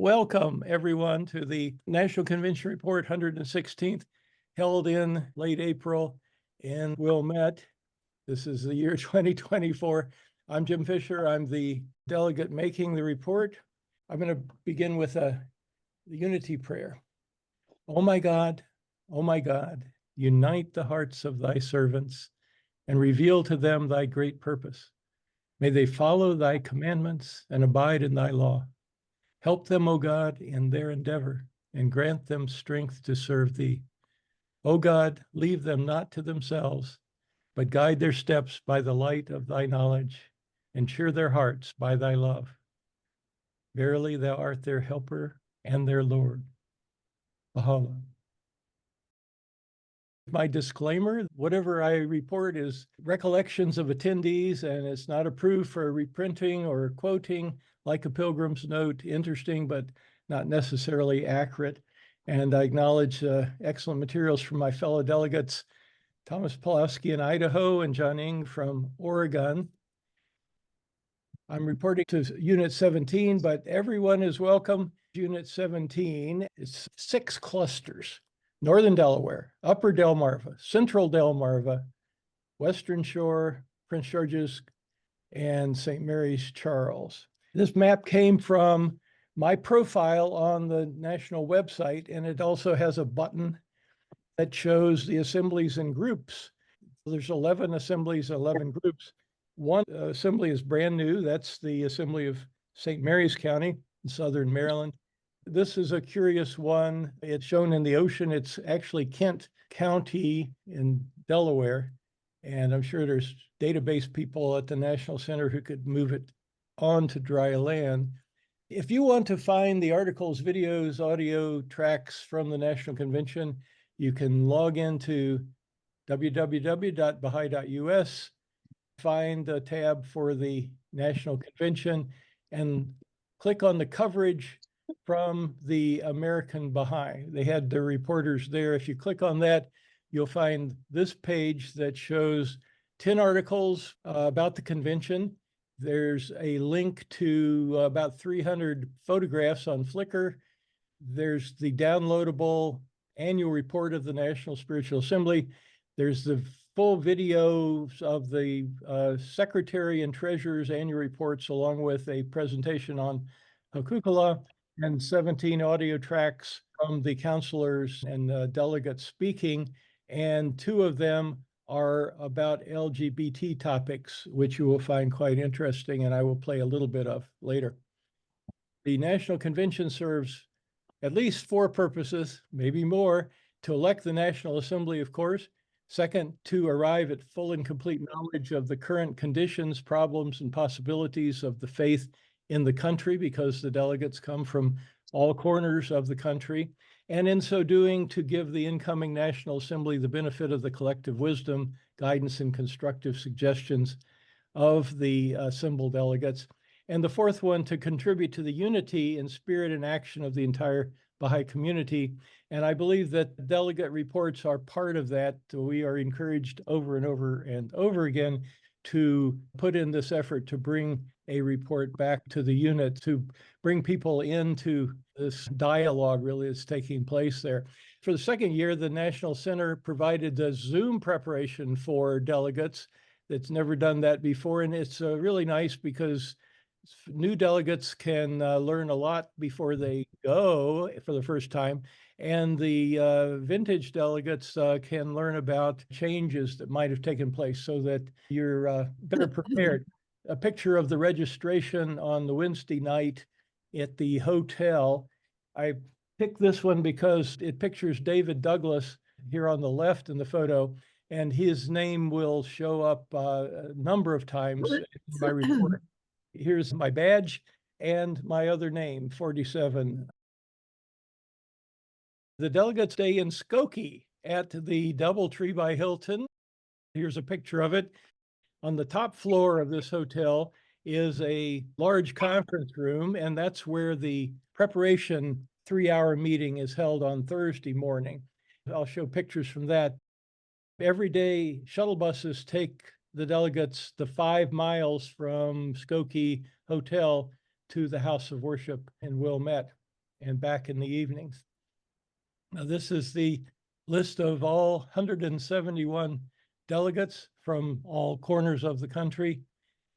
Welcome, everyone, to the National Convention Report 116th, held in late April in Wilmette. This is the year 2024. I'm Jim Fischer. I'm the delegate making the report. I'm going to begin with the unity prayer. Oh my God, unite the hearts of thy servants and reveal to them thy great purpose. May they follow thy commandments and abide in thy law. Help them, O God, in their endeavor, and grant them strength to serve thee. O God, leave them not to themselves, but guide their steps by the light of thy knowledge, and cheer their hearts by thy love. Verily, thou art their helper and their Lord. Baha'u'llah. My disclaimer, whatever I report is recollections of attendees, and it's not approved for reprinting or quoting, like a pilgrim's note, interesting, but not necessarily accurate. And I acknowledge excellent materials from my fellow delegates, Thomas Pulowski in Idaho and John Ng from Oregon. I'm reporting to Unit 17, but everyone is welcome. Unit 17 is 6 clusters: Northern Delaware, Upper Delmarva, Central Delmarva, Western Shore, Prince George's, and St. Mary's Charles. This map came from my profile on the national website, and it also has a button that shows the assemblies and groups. There's 11 assemblies, 11 groups. One assembly is brand new. That's the Assembly of St. Mary's County in Southern Maryland. This is a curious one. It's shown in the ocean. It's actually Kent County in Delaware. And I'm sure there's database people at the National Center who could move it on to dry land. If you want to find the articles, videos, audio tracks from the National Convention, you can log into www.baha'i.us, find a tab for the National Convention, and click on the coverage from the American Baha'i. They had their reporters there. If you click on that, you'll find this page that shows 10 articles about the convention. There's a link to about 300 photographs on Flickr. There's the downloadable annual report of the National Spiritual Assembly. There's the full videos of the Secretary and Treasurer's annual reports, along with a presentation on Hukukala, and 17 audio tracks from the counselors and delegates speaking, and 2 of them are about LGBT topics, which you will find quite interesting, and I will play a little bit of later. The National Convention serves at least 4 purposes, maybe more: to elect the National Assembly, of course; second, to arrive at full and complete knowledge of the current conditions, problems, and possibilities of the faith in the country, because the delegates come from all corners of the country, and in so doing, to give the incoming National Assembly the benefit of the collective wisdom, guidance, and constructive suggestions of the assembled delegates. And the fourth one, to contribute to the unity and spirit and action of the entire Baha'i community. And I believe that delegate reports are part of that. We are encouraged over and over and over again to put in this effort to bring a report back to the unit, to bring people into this dialogue really that's taking place there. For the second year, the National Center provided the Zoom preparation for delegates. That's never done that before, and it's really nice because new delegates can learn a lot before they go for the first time, and the vintage delegates can learn about changes that might have taken place so that you're better prepared. A picture of the registration on the Wednesday night at the hotel. I picked this one because it pictures David Douglas here on the left in the photo, and his name will show up a number of times in my report. Here's my badge and my other name, 47. The delegates stay in Skokie at the DoubleTree by Hilton. Here's a picture of it. On the top floor of this hotel is a large conference room, and that's where the preparation 3-hour meeting is held on Thursday morning. I'll show pictures from that. Every day, shuttle buses take the delegates the 5 miles from Skokie Hotel to the House of Worship in Wilmette. and back in the evenings. Now, this is the list of all 171 delegates from all corners of the country.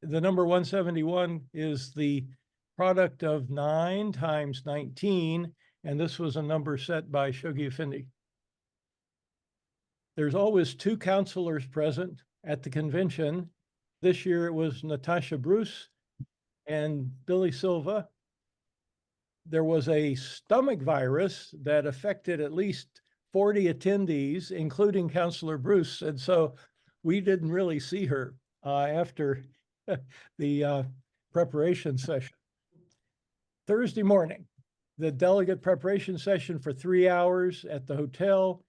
The number 171 is the product of 9 times 19, and this was a number set by Shoghi Effendi. There's always 2 counselors present at the convention. This year it was Natasha Bruce and Billy Silva. There was a stomach virus that affected at least 40 attendees, including Counselor Bruce. And so we didn't really see her after the preparation session. Thursday morning, the delegate preparation session for 3 hours at the hotel.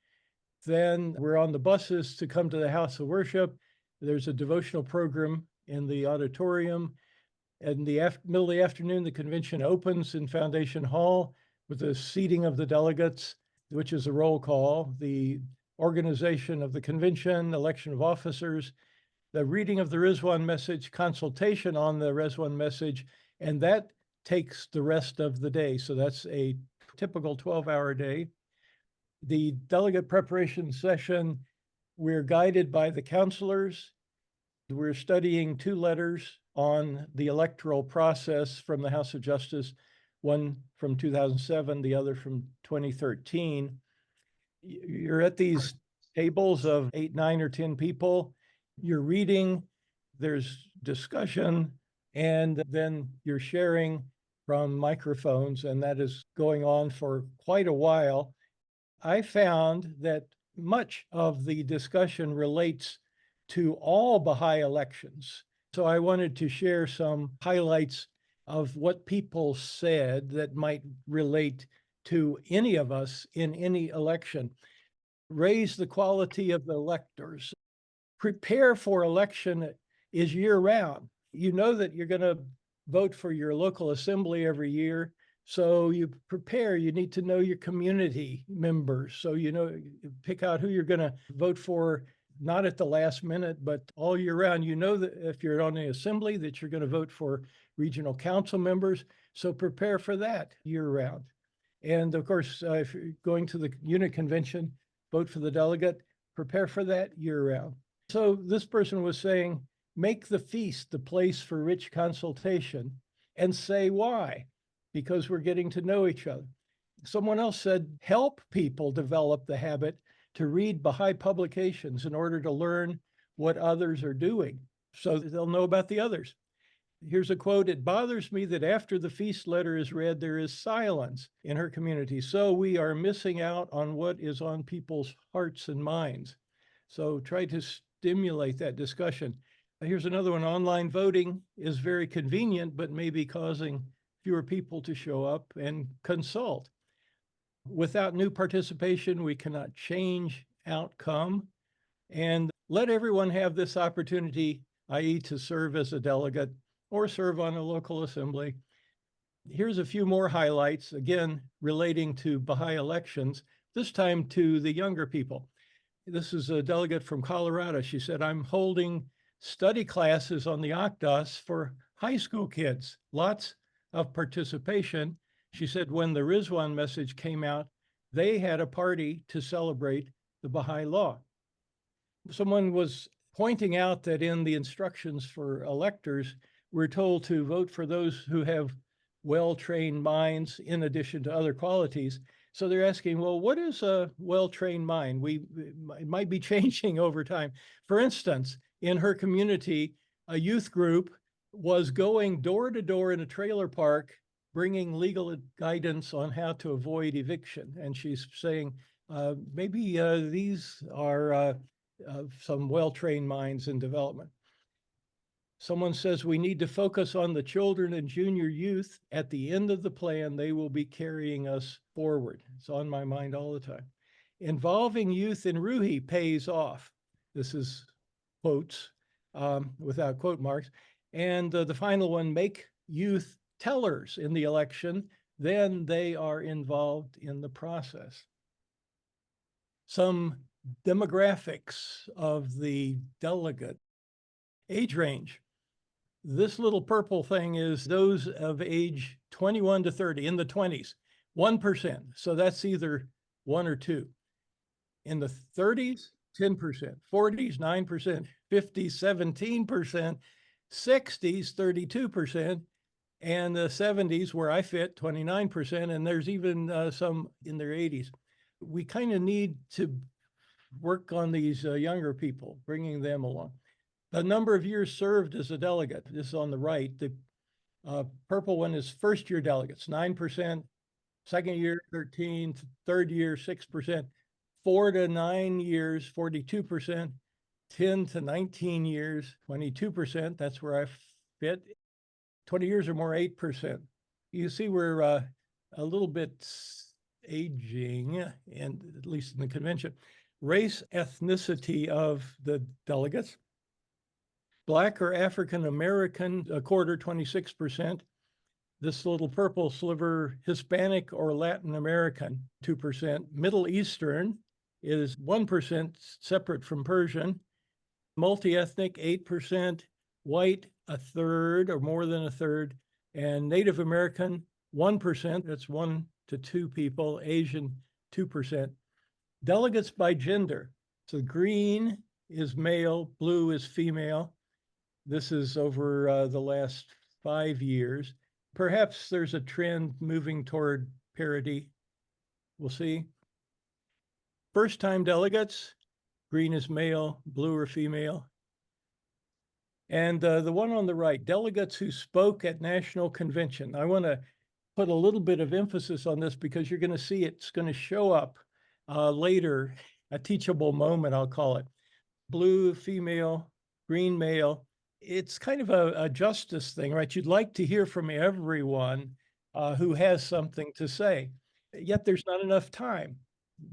Then we're on the buses to come to the house of worship. There's a devotional program in the auditorium. In the middle of the afternoon, the convention opens in Foundation Hall with the seating of the delegates, which is a roll call, the organization of the convention, election of officers, the reading of the Rizwan message, consultation on the Rizwan message, and that takes the rest of the day. So that's a typical 12-hour day. The delegate preparation session, we're guided by the counselors. We're studying 2 letters on the electoral process from the House of Justice, one from 2007, the other from 2013. You're at these tables of 8, 9, or 10 people. You're reading, there's discussion, and then you're sharing from microphones, and that is going on for quite a while. I found that much of the discussion relates to all Baha'i elections. So I wanted to share some highlights of what people said that might relate to any of us in any election. Raise the quality of the electors. Prepare for election is year-round. You know that you're going to vote for your local assembly every year. So you prepare, you need to know your community members. So, you know, pick out who you're going to vote for, not at the last minute, but all year round. You know that if you're on the assembly that you're going to vote for regional council members. So prepare for that year round. And of course, if you're going to the unit convention, vote for the delegate, prepare for that year round. So this person was saying, make the feast the place for rich consultation, and say why. Because we're getting to know each other. Someone else said, help people develop the habit to read Baha'i publications in order to learn what others are doing, so that they'll know about the others. Here's a quote: it bothers me that after the feast letter is read, there is silence in her community. So we are missing out on what is on people's hearts and minds. So try to stimulate that discussion. Here's another one: online voting is very convenient, but may be causing fewer people to show up and consult. Without new participation, we cannot change outcome. And let everyone have this opportunity, i.e. to serve as a delegate or serve on a local assembly. Here's a few more highlights, again, relating to Baha'i elections, this time to the younger people. This is a delegate from Colorado. She said, I'm holding study classes on the Akdas for high school kids. Lots of participation. She said when the Rizwan message came out, they had a party to celebrate the Baha'i law. Someone was pointing out that in the instructions for electors, we're told to vote for those who have well-trained minds in addition to other qualities. So they're asking, well, what is a well-trained mind? It might be changing over time. For instance, in her community, a youth group was going door to door in a trailer park, bringing legal guidance on how to avoid eviction. And she's saying, maybe these are some well-trained minds in development. Someone says we need to focus on the children and junior youth. At the end of the plan, they will be carrying us forward. It's on my mind all the time. Involving youth in Ruhi pays off. This is quotes without quote marks. And the final one, make youth tellers in the election, then they are involved in the process. Some demographics of the delegate. Age range. This little purple thing is those of age 21 to 30, in the 20s. 1%. So that's either 1 or 2. In the 30s, 10%, 40s, 9%, 50s, 17%, 60s, 32%, and the 70s, where I fit, 29%, and there's even some in their 80s. We kind of need to work on these younger people, bringing them along. The number of years served as a delegate, this is on the right. The purple one is first-year delegates, 9%, second year, 13, third year, 6%, 4 to 9 years, 42%, 10 to 19 years, 22%. That's where I fit. 20 years or more, 8%. You see we're a little bit aging, and at least in the convention. Race, ethnicity of the delegates. Black or African American, a quarter, 26%. This little purple sliver, Hispanic or Latin American, 2%. Middle Eastern is 1% separate from Persian. Multi-ethnic, 8%. White, a third or more than a third. And Native American, 1%. That's 1 to 2 people. Asian, 2%. Delegates by gender. So green is male, blue is female. This is over the last 5 years. Perhaps there's a trend moving toward parity. We'll see. First-time delegates, green is male, blue or female. And the one on the right, delegates who spoke at National Convention. I want to put a little bit of emphasis on this because you're going to see it's going to show up later, a teachable moment, I'll call it. Blue, female, green, male. It's kind of a justice thing, right? You'd like to hear from everyone who has something to say, yet there's not enough time.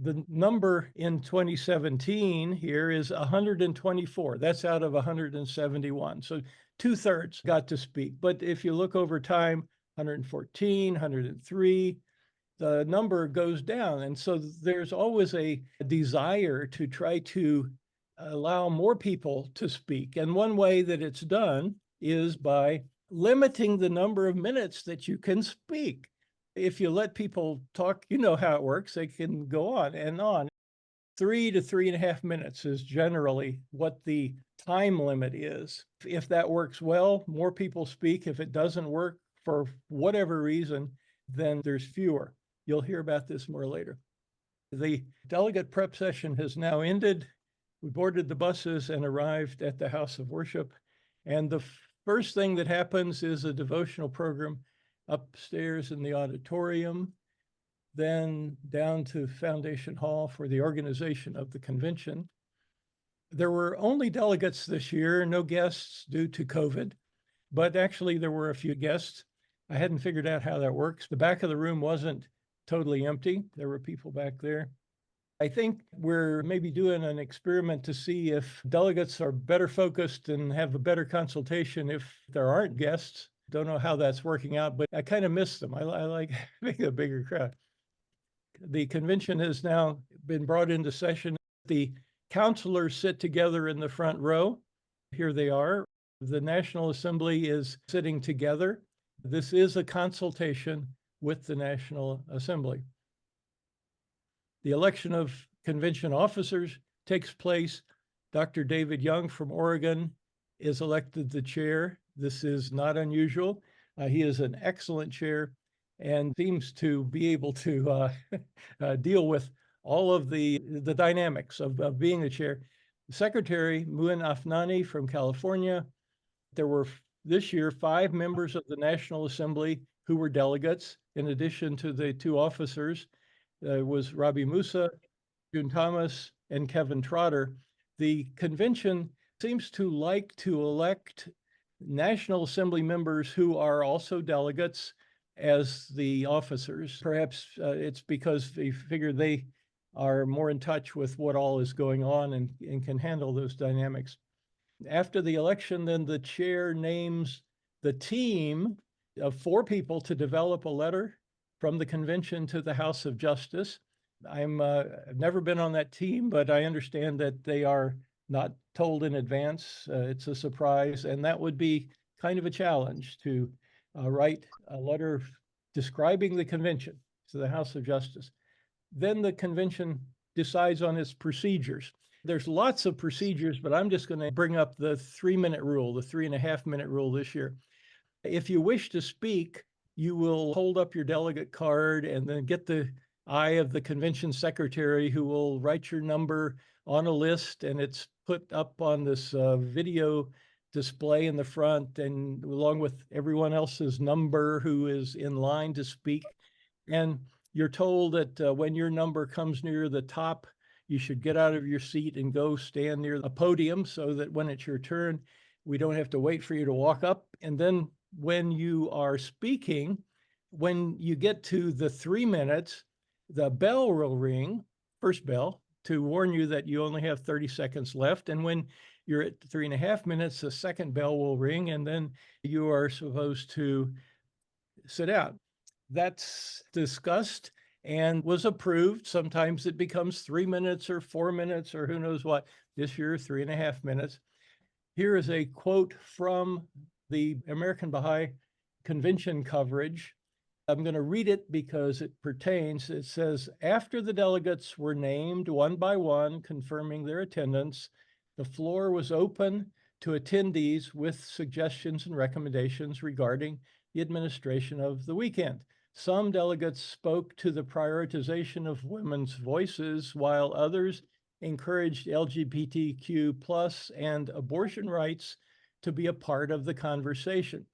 The number in 2017 here is 124. That's out of 171. So 2/3 got to speak. But if you look over time, 114, 103, the number goes down. And so there's always a desire to try to allow more people to speak. And one way that it's done is by limiting the number of minutes that you can speak. If you let people talk, you know how it works. They can go on and on. 3 to 3.5 minutes is generally what the time limit is. If that works well, more people speak. If it doesn't work for whatever reason, then there's fewer. You'll hear about this more later. The delegate prep session has now ended. We boarded the buses and arrived at the house of worship. And the first thing that happens is a devotional program upstairs in the auditorium, then down to Foundation Hall for the organization of the convention. There were only delegates this year, no guests due to COVID, but actually there were a few guests. I hadn't figured out how that works. The back of the room wasn't totally empty. There were people back there. I think we're maybe doing an experiment to see if delegates are better focused and have a better consultation if there aren't guests. Don't know how that's working out, but I kind of miss them. I like having a bigger crowd. The convention has now been brought into session. The counselors sit together in the front row. Here they are. The National Assembly is sitting together. This is a consultation with the National Assembly. The election of convention officers takes place. Dr. David Young from Oregon is elected the chair. This is not unusual. He is an excellent chair and seems to be able to deal with all of the dynamics of being the chair. Secretary Muin Afnani from California. There were this year 5 members of the National Assembly who were delegates, in addition to the 2 officers. Was Robbie Musa, June Thomas, and Kevin Trotter. The convention seems to like to elect National Assembly members who are also delegates as the officers. Perhaps it's because they figure they are more in touch with what all is going on and can handle those dynamics. After the election, then the chair names the team of 4 people to develop a letter from the convention to the House of Justice. I've never been on that team, but I understand that they are not told in advance. It's a surprise, and that would be kind of a challenge to write a letter describing the convention. to the House of Justice. Then the convention decides on its procedures. There's lots of procedures, but I'm just going to bring up the 3-minute rule, the 3.5-minute rule this year. If you wish to speak, you will hold up your delegate card and then get the eye of the convention secretary, who will write your number on a list, and it's put up on this video display in the front, and along with everyone else's number who is in line to speak. And you're told that when your number comes near the top, you should get out of your seat and go stand near a podium so that when it's your turn, we don't have to wait for you to walk up. And then when you are speaking, when you get to the 3 minutes, the bell will ring, first bell, to warn you that you only have 30 seconds left. And when you're at 3.5 minutes, the second bell will ring, and then you are supposed to sit down. That's discussed and was approved. Sometimes it becomes 3 minutes or 4 minutes or who knows what. This year, 3.5 minutes. Here is a quote from the American Baha'i Convention coverage. I'm going to read it because it pertains. It says, after the delegates were named one by one, confirming their attendance, the floor was open to attendees with suggestions and recommendations regarding the administration of the weekend. Some delegates spoke to the prioritization of women's voices, while others encouraged LGBTQ plus and abortion rights to be a part of the conversation.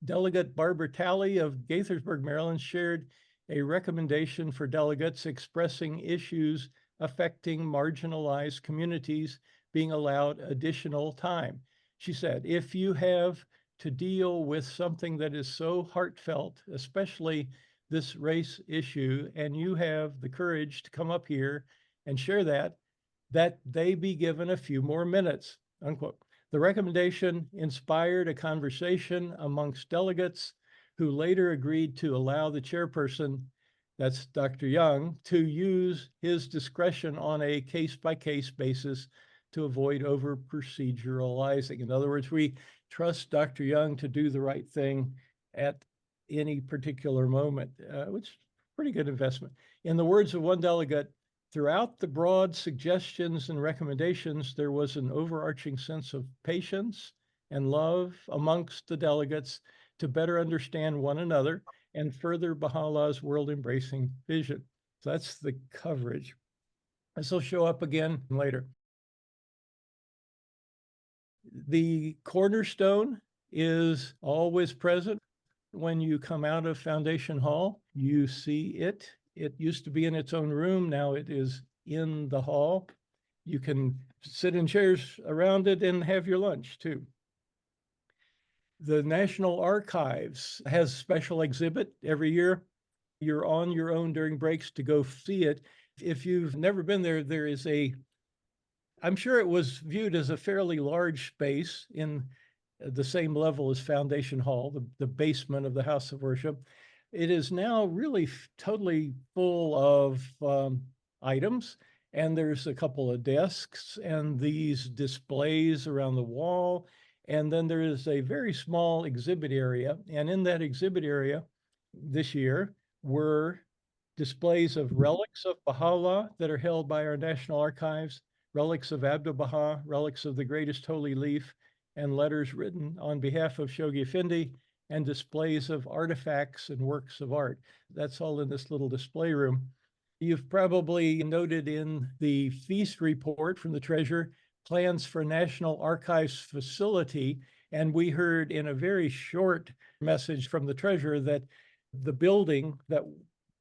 Delegate Barbara Talley of Gaithersburg, Maryland, shared a recommendation for delegates expressing issues affecting marginalized communities being allowed additional time. She said, if you have to deal with something that is so heartfelt, especially this race issue, and you have the courage to come up here and share that they be given a few more minutes, unquote. The recommendation inspired a conversation amongst delegates who later agreed to allow the chairperson, that's Dr. Young, to use his discretion on a case-by-case basis to avoid over-proceduralizing. In other words, we trust Dr. Young to do the right thing at any particular moment, which is a pretty good investment. In the words of one delegate, throughout the broad suggestions and recommendations, there was an overarching sense of patience and love amongst the delegates to better understand one another and further Baha'u'llah's world-embracing vision. So that's the coverage. This will show up again later. The cornerstone is always present. When you come out of Foundation Hall, you see it. It used to be in its own room. Now it is in the hall. You can sit in chairs around it and have your lunch too. The National Archives has a special exhibit every year. You're on your own during breaks to go see it. If you've never been there, there is I'm sure it was viewed as a fairly large space in the same level as Foundation Hall, the basement of the House of Worship. It is now really totally full of items, and there's a couple of desks and these displays around the wall. And then there is a very small exhibit area. And in that exhibit area this year were displays of relics of Baha'u'llah that are held by our National Archives, relics of Abdu'l-Baha, relics of the Greatest Holy Leaf, and letters written on behalf of Shoghi Effendi, and displays of artifacts and works of art. That's all in this little display room. You've probably noted in the feast report from the treasurer plans for National Archives facility, and we heard in a very short message from the treasurer that the building that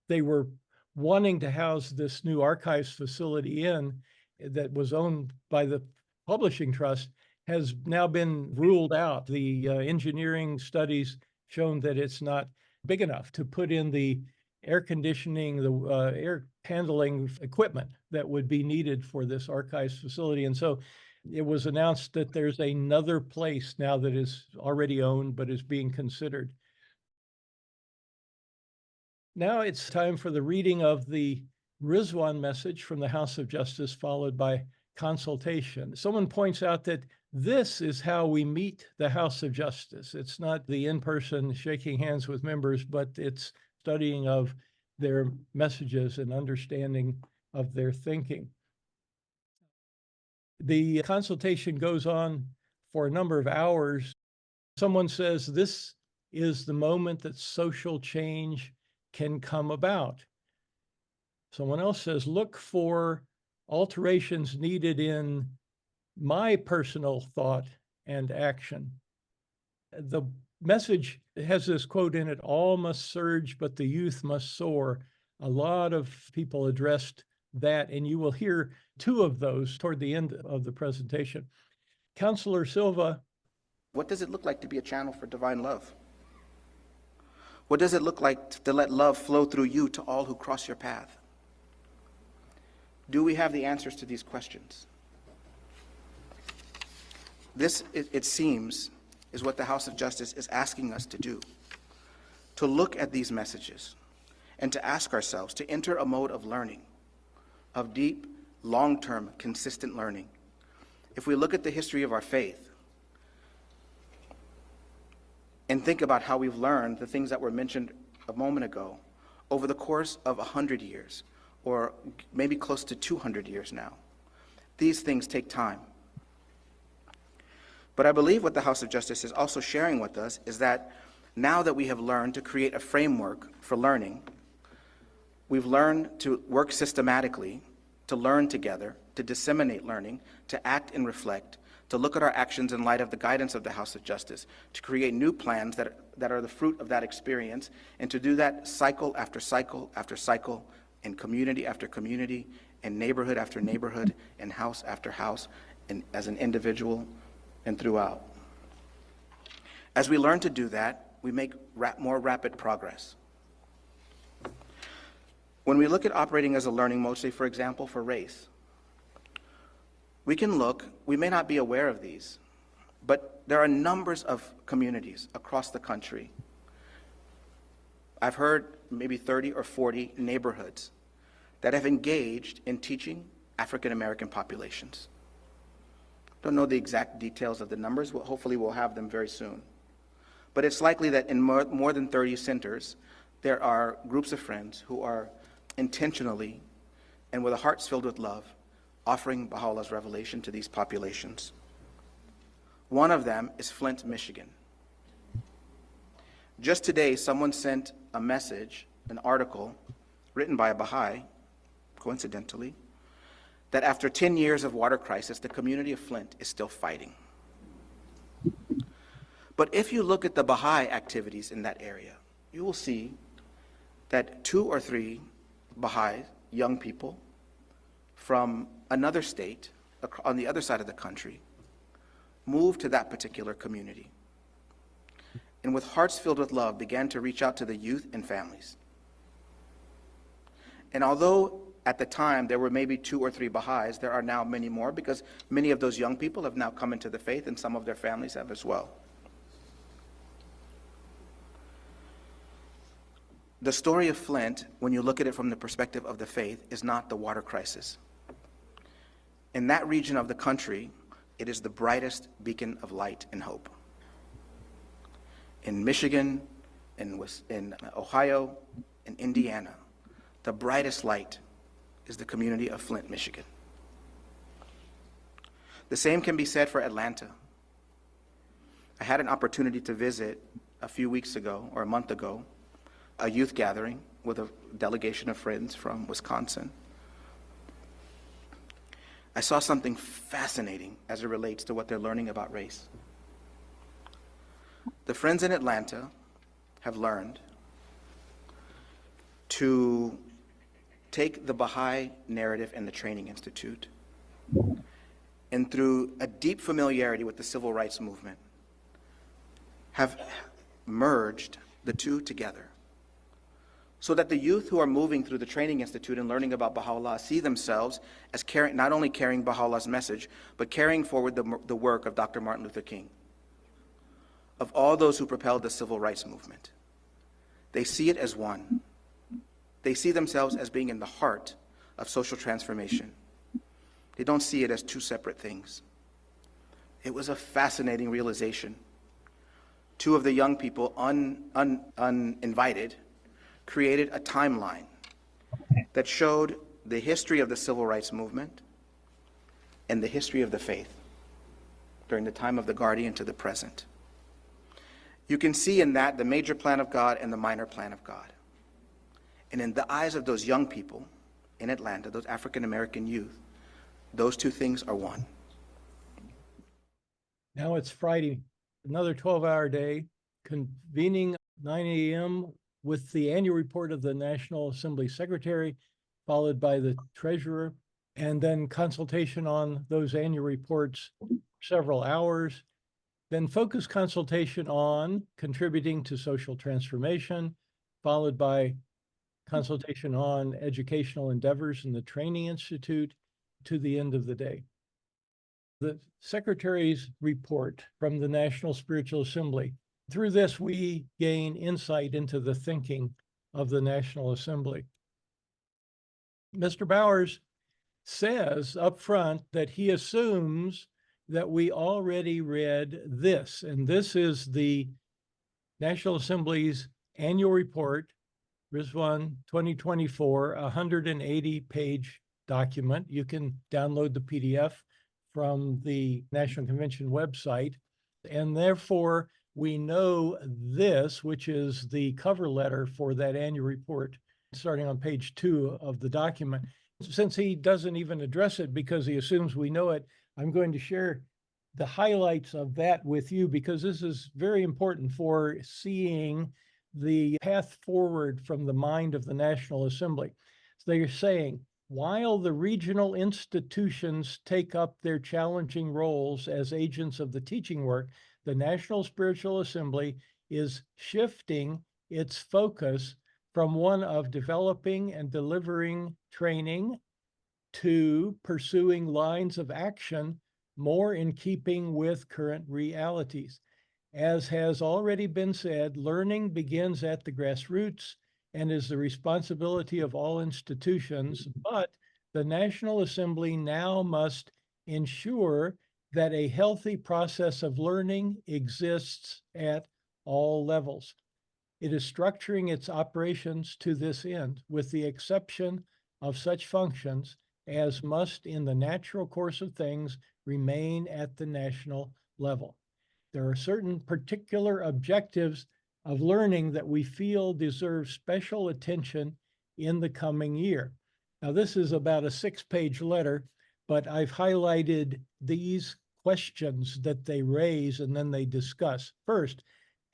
they were wanting to house this new archives facility in, that was owned by the publishing trust, has now been ruled out. The engineering studies shown that it's not big enough to put in the air conditioning, the air handling equipment that would be needed for this archives facility. And so it was announced that there's another place now that is already owned but is being considered. Now it's time for the reading of the Rizwan message from the House of Justice, followed by consultation. Someone points out that this is how we meet the House of Justice. It's not the in-person shaking hands with members, but it's studying of their messages and understanding of their thinking. The consultation goes on for a number of hours. Someone says this is the moment that social change can come about. Someone else says, look for alterations needed in my personal thought and action. The message has this quote in it, all must surge, but the youth must soar. A lot of people addressed that, and you will hear two of those toward the end of the presentation. Councilor Silva. What does it look like to be a channel for divine love? What does it look like to let love flow through you to all who cross your path? Do we have the answers to these questions? This, it seems, is what the House of Justice is asking us to do, to look at these messages and to ask ourselves, to enter a mode of learning, of deep, long-term, consistent learning. If we look at the history of our faith and think about how we've learned the things that were mentioned a moment ago over the course of 100 years, or maybe close to 200 years now, these things take time. But I believe what the House of Justice is also sharing with us is that now that we have learned to create a framework for learning, we've learned to work systematically, to learn together, to disseminate learning, to act and reflect, to look at our actions in light of the guidance of the House of Justice, to create new plans that are the fruit of that experience, and to do that cycle after cycle after cycle, in community after community, in neighborhood after neighborhood, in house after house, and as an individual, and throughout. As we learn to do that, we make more rapid progress. When we look at operating as a learning mode, say, for example, for race, we can look, we may not be aware of these, but there are numbers of communities across the country. I've heard maybe 30 or 40 neighborhoods that have engaged in teaching African American populations. Don't know the exact details of the numbers. Hopefully we'll have them very soon. But it's likely that in more than 30 centers, there are groups of friends who are intentionally and with hearts filled with love offering Baha'u'llah's revelation to these populations. One of them is Flint, Michigan. Just today, someone sent a message, an article written by a Baha'i, coincidentally, that after 10 years of water crisis, the community of Flint is still fighting. But if you look at the Baha'i activities in that area, you will see that 2 or 3 Baha'i young people from another state on the other side of the country moved to that particular community, and with hearts filled with love began to reach out to the youth and families. And although at the time there were maybe 2 or 3 Baha'is, there are now many more, because many of those young people have now come into the faith, and some of their families have as well. The story of Flint, when you look at it from the perspective of the faith, is not the water crisis. In that region of the country, it is the brightest beacon of light and hope. In Michigan, in Ohio, in Indiana, the brightest light is the community of Flint, Michigan. The same can be said for Atlanta. I had an opportunity to visit a few weeks ago, or a month ago, a youth gathering with a delegation of friends from Wisconsin. I saw something fascinating as it relates to what they're learning about race. The friends in Atlanta have learned to take the Baha'i narrative and the Training Institute, and through a deep familiarity with the civil rights movement, have merged the two together, so that the youth who are moving through the Training Institute and learning about Baha'u'llah see themselves as not only carrying Baha'u'llah's message, but carrying forward the work of Dr. Martin Luther King, of all those who propelled the civil rights movement. They see it as one. They see themselves as being in the heart of social transformation. They don't see it as 2 separate things. It was a fascinating realization. 2 of the young people, uninvited, created a timeline that showed the history of the civil rights movement and the history of the faith during the time of the Guardian to the present. You can see in that the major plan of God and the minor plan of God. And in the eyes of those young people in Atlanta, those African-American youth, those two things are one. Now it's Friday, another 12-hour day, convening 9 a.m. with the annual report of the National Assembly Secretary, followed by the Treasurer, and then consultation on those annual reports, several hours, then focus consultation on contributing to social transformation, followed by consultation on educational endeavors in the Training Institute to the end of the day. The Secretary's report from the National Spiritual Assembly. Through this, we gain insight into the thinking of the National Assembly. Mr. Bowers says up front that he assumes that we already read this, and this is the National Assembly's annual report, RISWAN 2024, 180-page document. You can download the PDF from the National Convention website, and therefore we know this, which is the cover letter for that annual report, starting on page 2 of the document. Since he doesn't even address it because he assumes we know it, I'm going to share the highlights of that with you because this is very important for seeing the path forward from the mind of the National Assembly. So they're saying, while the regional institutions take up their challenging roles as agents of the teaching work, the National Spiritual Assembly is shifting its focus from one of developing and delivering training to pursuing lines of action more in keeping with current realities. As has already been said, learning begins at the grassroots and is the responsibility of all institutions, but the National Assembly now must ensure that a healthy process of learning exists at all levels. It is structuring its operations to this end, with the exception of such functions as must, in the natural course of things, remain at the national level. There are certain particular objectives of learning that we feel deserve special attention in the coming year. Now, this is about a 6-page letter, but I've highlighted these questions that they raise and then they discuss. First,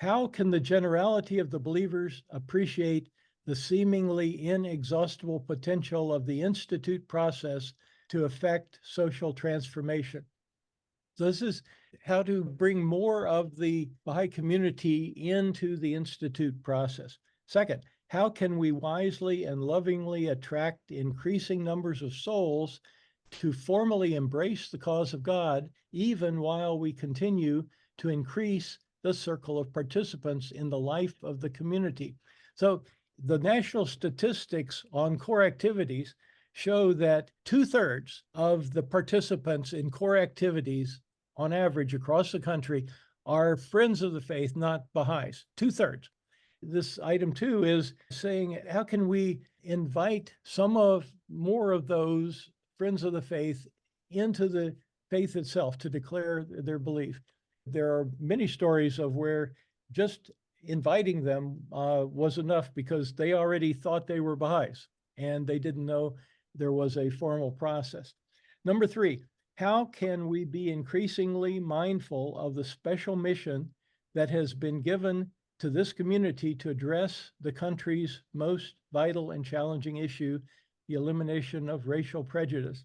how can the generality of the believers appreciate the seemingly inexhaustible potential of the Institute process to affect social transformation? So this is how to bring more of the Baha'i community into the Institute process. Second, how can we wisely and lovingly attract increasing numbers of souls to formally embrace the cause of God, even while we continue to increase the circle of participants in the life of the community? So the national statistics on core activities show that 2/3 of the participants in core activities on average across the country are friends of the faith, not Baha'is, 2/3. This item 2 is saying, how can we invite more of those friends of the faith into the faith itself to declare their belief? There are many stories of where just inviting them was enough because they already thought they were Baha'is and they didn't know there was a formal process. Number 3, how can we be increasingly mindful of the special mission that has been given to this community to address the country's most vital and challenging issue, the elimination of racial prejudice?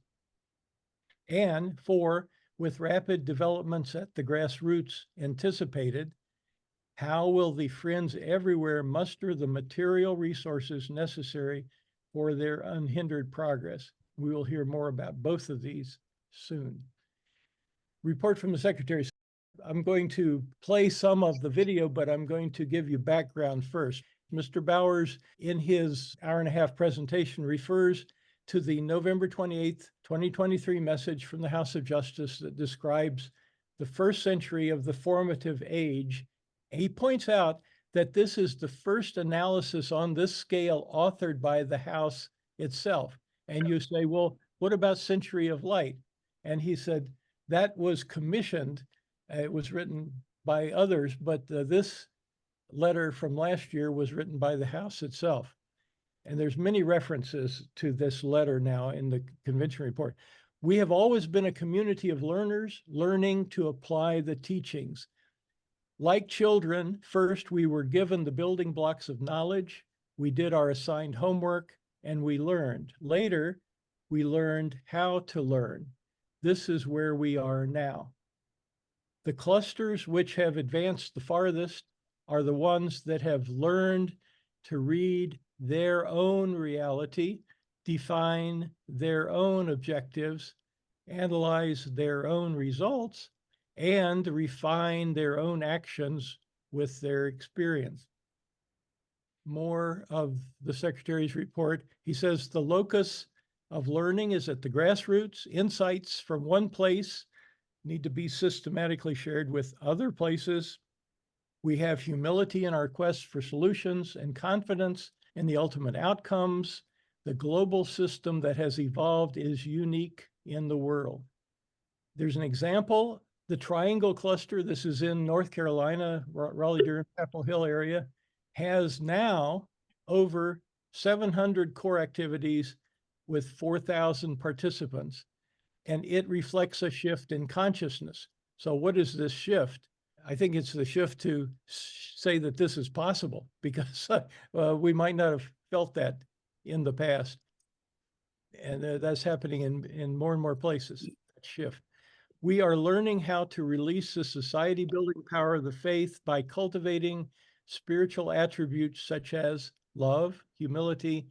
And 4, with rapid developments at the grassroots anticipated, how will the friends everywhere muster the material resources necessary for their unhindered progress? We will hear more about both of these soon. Report from the Secretary. I'm going to play some of the video, but I'm going to give you background first. Mr. Bowers, in his hour-and-a-half presentation, refers to the November 28th, 2023 message from the House of Justice that describes the first century of the formative age. He points out that this is the first analysis on this scale authored by the House itself. And you say, well, what about Century of Light? And he said, that was commissioned. It was written by others, but this letter from last year was written by the House itself. And there's many references to this letter now in the convention report. We have always been a community of learners learning to apply the teachings. Like children, first we were given the building blocks of knowledge, we did our assigned homework, and we learned. Later, we learned how to learn. This is where we are now. The clusters which have advanced the farthest are the ones that have learned to read their own reality, define their own objectives, analyze their own results, and refine their own actions with their experience. More of the Secretary's report. He says the locus of learning is at the grassroots. Insights from one place need to be systematically shared with other places. We have humility in our quest for solutions and confidence in the ultimate outcomes. The global system that has evolved is unique in the world. There's an example, the Triangle Cluster, this is in North Carolina, Raleigh-Durham, Chapel Hill area, has now over 700 core activities with 4,000 participants, and it reflects a shift in consciousness. So what is this shift? I think it's the shift to say that this is possible, because we might not have felt that in the past. And that's happening in more and more places, that shift. We are learning how to release the society-building power of the faith by cultivating spiritual attributes such as love, humility,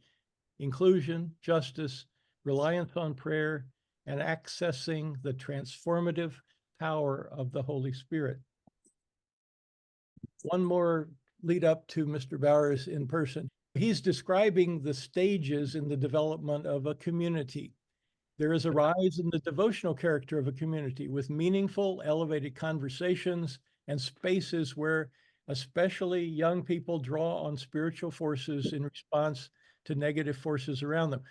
inclusion, justice, reliance on prayer, and accessing the transformative power of the Holy Spirit. One more lead up to Mr. Bowers in person. He's describing the stages in the development of a community. There is a rise in the devotional character of a community with meaningful, elevated conversations and spaces where especially young people draw on spiritual forces in response to negative forces around them.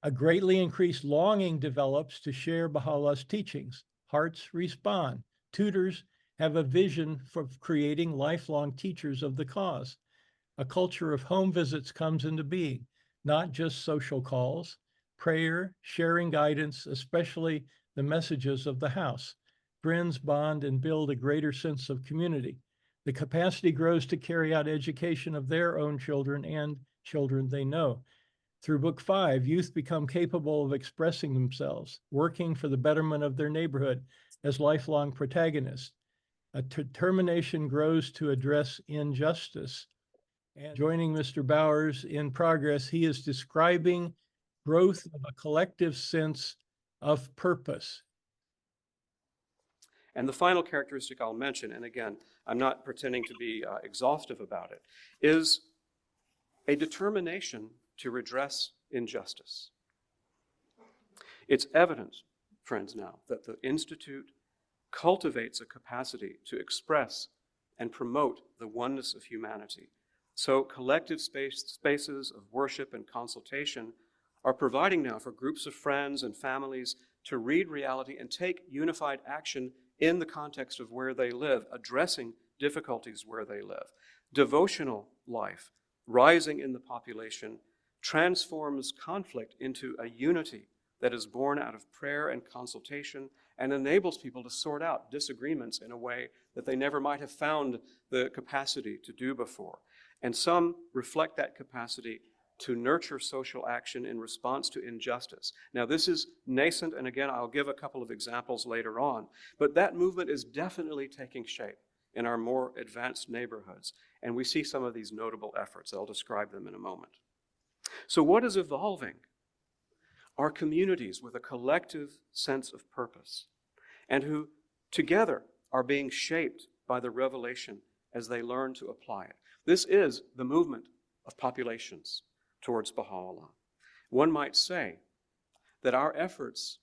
A greatly increased longing develops to share Baha'u'llah's teachings. Hearts respond. Tutors have a vision for creating lifelong teachers of the cause. A culture of home visits comes into being, not just social calls, prayer, sharing guidance, especially the messages of the house. Friends bond and build a greater sense of community. The capacity grows to carry out education of their own children and children they know. Through Book 5, youth become capable of expressing themselves, working for the betterment of their neighborhood as lifelong protagonists. A determination grows to address injustice. And joining Mr. Bowers in progress, he is describing growth of a collective sense of purpose. And the final characteristic I'll mention, and again, I'm not pretending to be exhaustive about it, is a determination to redress injustice. It's evident, friends, now that the Institute cultivates a capacity to express and promote the oneness of humanity. So collective spaces of worship and consultation are providing now for groups of friends and families to read reality and take unified action in the context of where they live, addressing difficulties where they live. Devotional life, rising in the population, transforms conflict into a unity that is born out of prayer and consultation and enables people to sort out disagreements in a way that they never might have found the capacity to do before. And some reflect that capacity to nurture social action in response to injustice. Now, this is nascent, and again, I'll give a couple of examples later on, but that movement is definitely taking shape in our more advanced neighborhoods, and we see some of these notable efforts. I'll describe them in a moment. So what is evolving? Our communities with a collective sense of purpose, and who together are being shaped by the revelation as they learn to apply it. This is the movement of populations towards Baha'u'llah. One might say that our efforts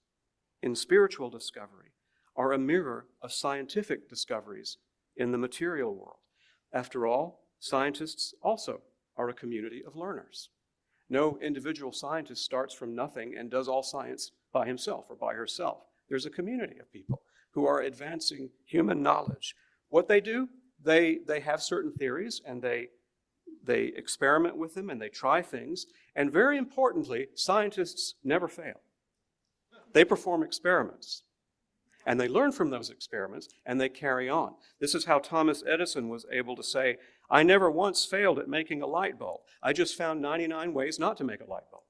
in spiritual discovery are a mirror of scientific discoveries in the material world. After all, scientists also are a community of learners. No individual scientist starts from nothing and does all science by himself or by herself. There's a community of people who are advancing human knowledge. What they do, they have certain theories and they experiment with them and they try things. And very importantly, scientists never fail. They perform experiments and they learn from those experiments and they carry on. This is how Thomas Edison was able to say, "I never once failed at making a light bulb. I just found 99 ways not to make a light bulb."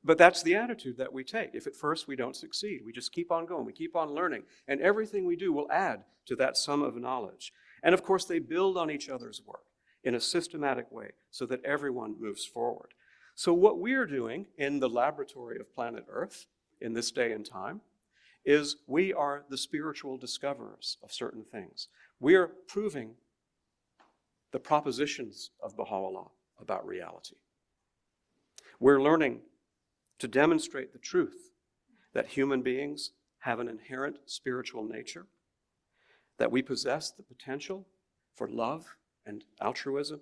But that's the attitude that we take. If at first we don't succeed, we just keep on going, we keep on learning, and everything we do will add to that sum of knowledge. And of course, they build on each other's work in a systematic way so that everyone moves forward. So what we're doing in the laboratory of planet Earth in this day and time is we are the spiritual discoverers of certain things. We are proving the propositions of Baha'u'llah about reality. We're learning to demonstrate the truth that human beings have an inherent spiritual nature, that we possess the potential for love and altruism,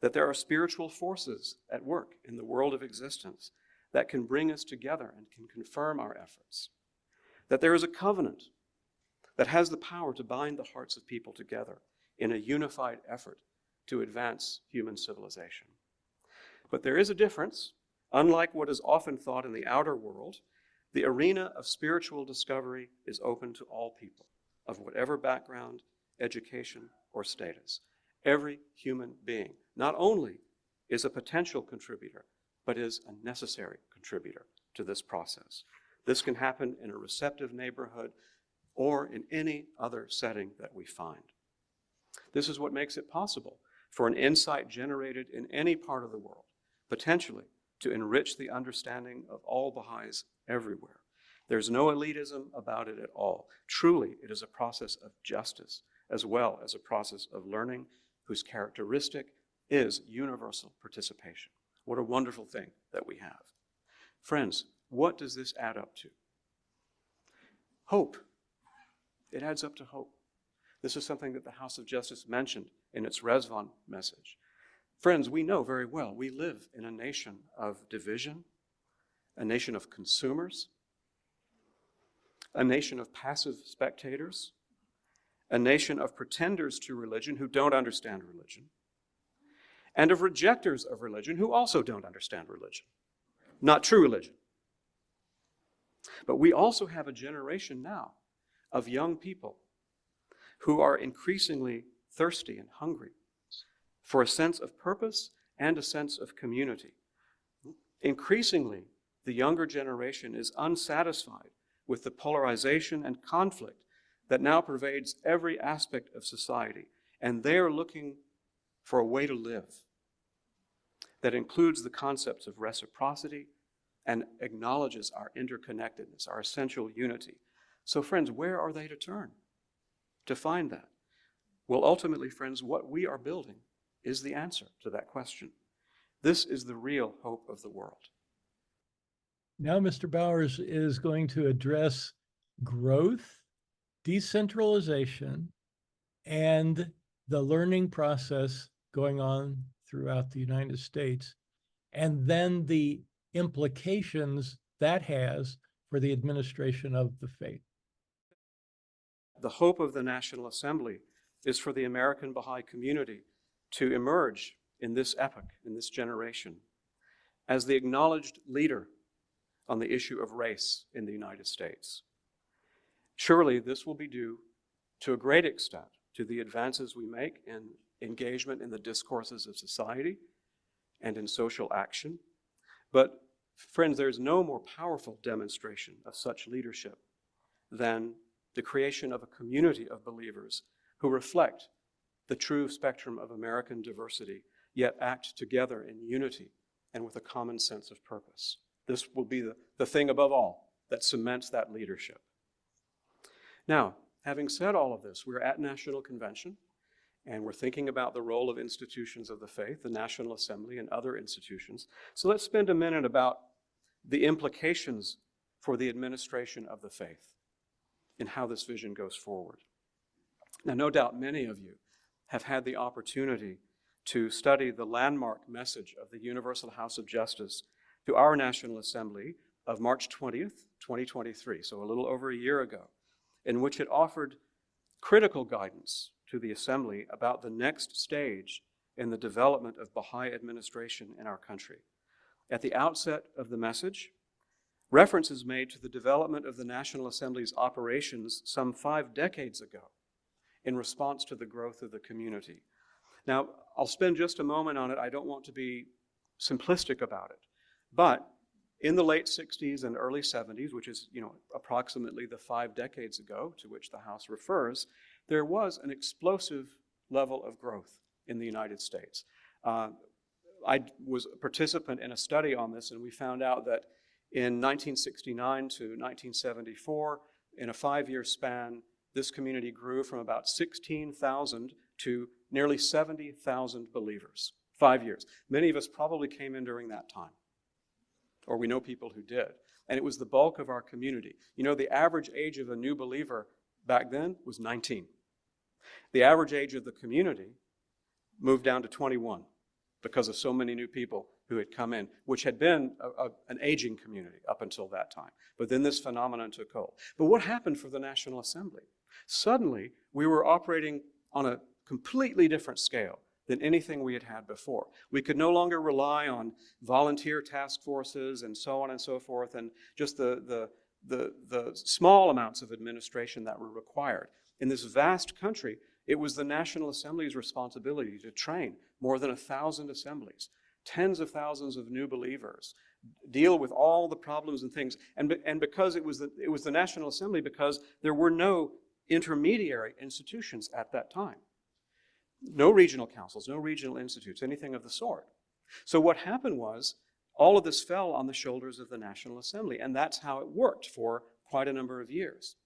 that there are spiritual forces at work in the world of existence that can bring us together and can confirm our efforts, that there is a covenant that has the power to bind the hearts of people together in a unified effort to advance human civilization. But there is a difference. Unlike what is often thought in the outer world, the arena of spiritual discovery is open to all people of whatever background, education, or status. Every human being not only is a potential contributor, but is a necessary contributor to this process. This can happen in a receptive neighborhood or in any other setting that we find. This is what makes it possible for an insight generated in any part of the world, potentially, to enrich the understanding of all Baha'is everywhere. There's no elitism about it at all. Truly, it is a process of justice as well as a process of learning whose characteristic is universal participation. What a wonderful thing that we have. Friends, what does this add up to? Hope. It adds up to hope. This is something that the House of Justice mentioned in its Rezvan message. Friends, we know very well we live in a nation of division, a nation of consumers, a nation of passive spectators, a nation of pretenders to religion who don't understand religion, and of rejectors of religion who also don't understand religion, not true religion. But we also have a generation now of young people who are increasingly thirsty and hungry for a sense of purpose and a sense of community. Increasingly, the younger generation is unsatisfied with the polarization and conflict that now pervades every aspect of society, and they are looking for a way to live that includes the concepts of reciprocity and acknowledges our interconnectedness, our essential unity. So friends, where are they to turn to find that? Well, ultimately, friends, what we are building is the answer to that question. This is the real hope of the world. Now, Mr. Bowers is going to address growth, decentralization, and the learning process going on throughout the United States, and then the implications that has for the administration of the faith. The hope of the National Assembly is for the American Baha'i community to emerge in this epoch, in this generation, as the acknowledged leader on the issue of race in the United States. Surely this will be due to a great extent to the advances we make in engagement in the discourses of society and in social action. But friends, there's no more powerful demonstration of such leadership than the creation of a community of believers who reflect the true spectrum of American diversity, yet act together in unity and with a common sense of purpose. This will be the thing above all that cements that leadership. Now, having said all of this, we're at National Convention, and we're thinking about the role of institutions of the faith, the National Assembly, and other institutions. So let's spend a minute about the implications for the administration of the faith and how this vision goes forward. Now, no doubt many of you have had the opportunity to study the landmark message of the Universal House of Justice to our National Assembly of March 20th, 2023, so a little over a year ago, in which it offered critical guidance to the Assembly about the next stage in the development of Baha'i administration in our country. At the outset of the message, reference is made to the development of the National Assembly's operations some 5 decades ago in response to the growth of the community. Now, I'll spend just a moment on it. I don't want to be simplistic about it. But in the late 60s and early 70s, which is, approximately the 5 decades ago to which the House refers, there was an explosive level of growth in the United States. I was a participant in a study on this, and we found out that in 1969 to 1974, in a 5-year span, this community grew from about 16,000 to nearly 70,000 believers. 5 years. Many of us probably came in during that time, or we know people who did. And it was the bulk of our community. The average age of a new believer back then was 19. The average age of the community moved down to 21 because of so many new people who had come in, which had been an aging community up until that time. But then this phenomenon took hold. But what happened for the National Assembly? Suddenly, we were operating on a completely different scale than anything we had had before. We could no longer rely on volunteer task forces and so on and so forth, and just the small amounts of administration that were required. In this vast country, it was the National Assembly's responsibility to train more than 1,000 assemblies, tens of thousands of new believers, deal with all the problems and things. And because it was the National Assembly, because there were no intermediary institutions at that time. No regional councils, no regional institutes, anything of the sort. So what happened was, all of this fell on the shoulders of the National Assembly, and that's how it worked for quite a number of years.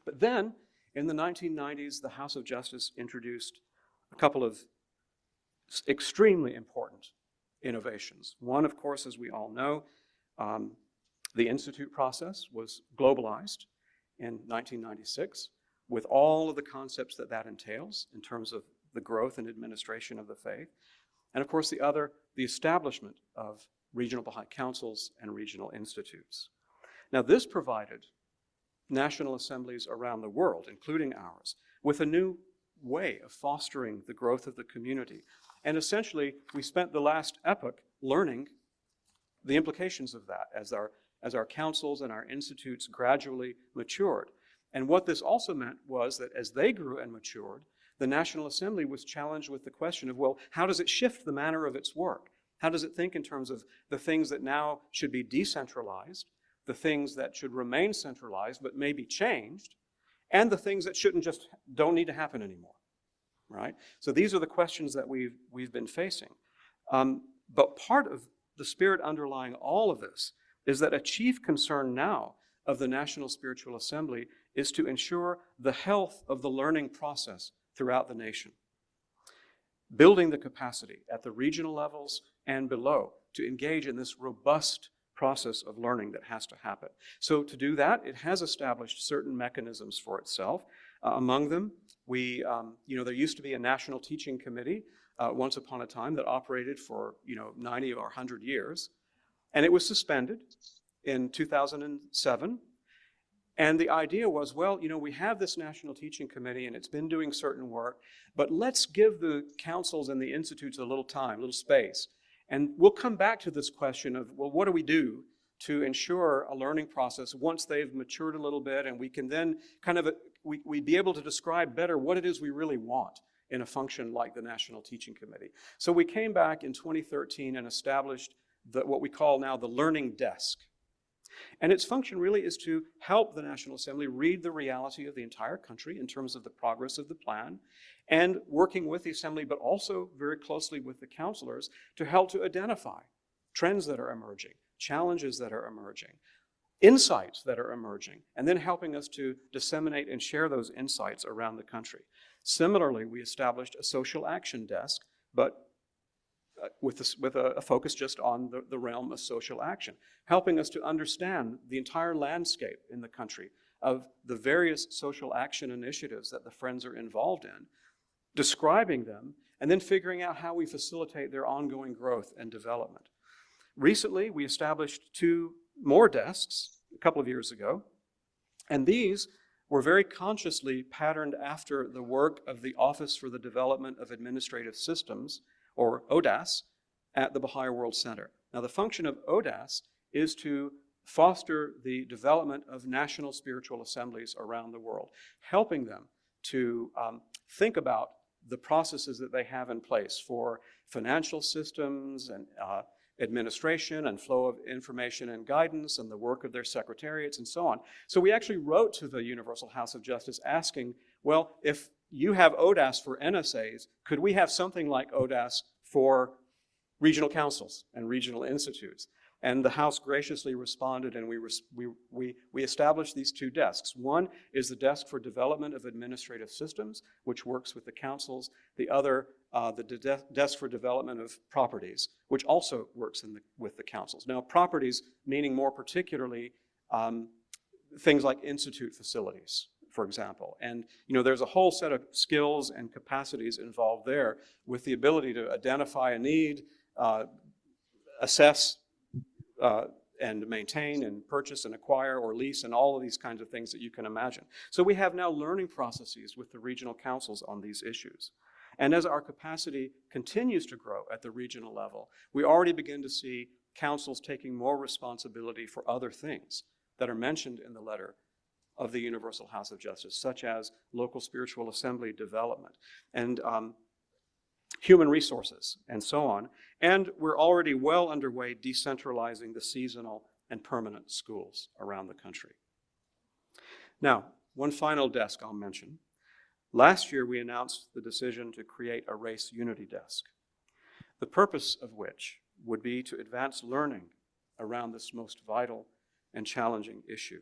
But then, in the 1990s, the House of Justice introduced a couple of extremely important innovations. One, of course, as we all know, the institute process was globalized in 1996 with all of the concepts that entails in terms of the growth and administration of the faith. And of course, the establishment of regional Baha'i councils and regional institutes. Now, this provided national assemblies around the world, including ours, with a new way of fostering the growth of the community. And essentially, we spent the last epoch learning the implications of that as our councils and our institutes gradually matured. And what this also meant was that as they grew and matured, the National Assembly was challenged with the question of, well, how does it shift the manner of its work? How does it think in terms of the things that now should be decentralized, the things that should remain centralized but may be changed, and the things that don't need to happen anymore, right? So these are the questions that we've been facing. But part of the spirit underlying all of this is that a chief concern now of the National Spiritual Assembly is to ensure the health of the learning process throughout the nation, building the capacity at the regional levels and below to engage in this robust process of learning that has to happen. So to do that, it has established certain mechanisms for itself. Among them, there used to be a National Teaching Committee once upon a time that operated for 90 or 100 years, and it was suspended in 2007. And the idea was, well, we have this National Teaching Committee and it's been doing certain work, but let's give the councils and the institutes a little time, a little space. And we'll come back to this question of, well, what do we do to ensure a learning process once they've matured a little bit, and we can then we'd be able to describe better what it is we really want in a function like the National Teaching Committee. So we came back in 2013 and established what we call now the Learning Desk. And its function really is to help the National Assembly read the reality of the entire country in terms of the progress of the plan, and working with the Assembly, but also very closely with the counselors to help to identify trends that are emerging, challenges that are emerging, insights that are emerging, and then helping us to disseminate and share those insights around the country. Similarly, we established a social action desk, but with a focus just on the realm of social action, helping us to understand the entire landscape in the country of the various social action initiatives that the Friends are involved in, describing them, and then figuring out how we facilitate their ongoing growth and development. Recently, we established 2 more desks a couple of years ago, and these were very consciously patterned after the work of the Office for the Development of Administrative Systems, or ODAS, at the Baha'i World Center. Now, the function of ODAS is to foster the development of national spiritual assemblies around the world, helping them to think about the processes that they have in place for financial systems and administration and flow of information and guidance and the work of their secretariats and so on. So we actually wrote to the Universal House of Justice asking, well, if you have ODAS for NSAs, could we have something like ODAS for regional councils and regional institutes? And the House graciously responded, and we established these 2 desks. One is the Desk for Development of Administrative Systems, which works with the councils. The other, the Desk for Development of Properties, which also works with the councils. Now, properties meaning more particularly things like institute facilities, for example. And there's a whole set of skills and capacities involved there with the ability to identify a need, assess and maintain and purchase and acquire or lease and all of these kinds of things that you can imagine. So we have now learning processes with the regional councils on these issues. And as our capacity continues to grow at the regional level, we already begin to see councils taking more responsibility for other things that are mentioned in the letter of the Universal House of Justice, such as local spiritual assembly development and human resources, and so on. And we're already well underway decentralizing the seasonal and permanent schools around the country. Now, one final desk I'll mention. Last year, we announced the decision to create a race unity desk, the purpose of which would be to advance learning around this most vital and challenging issue.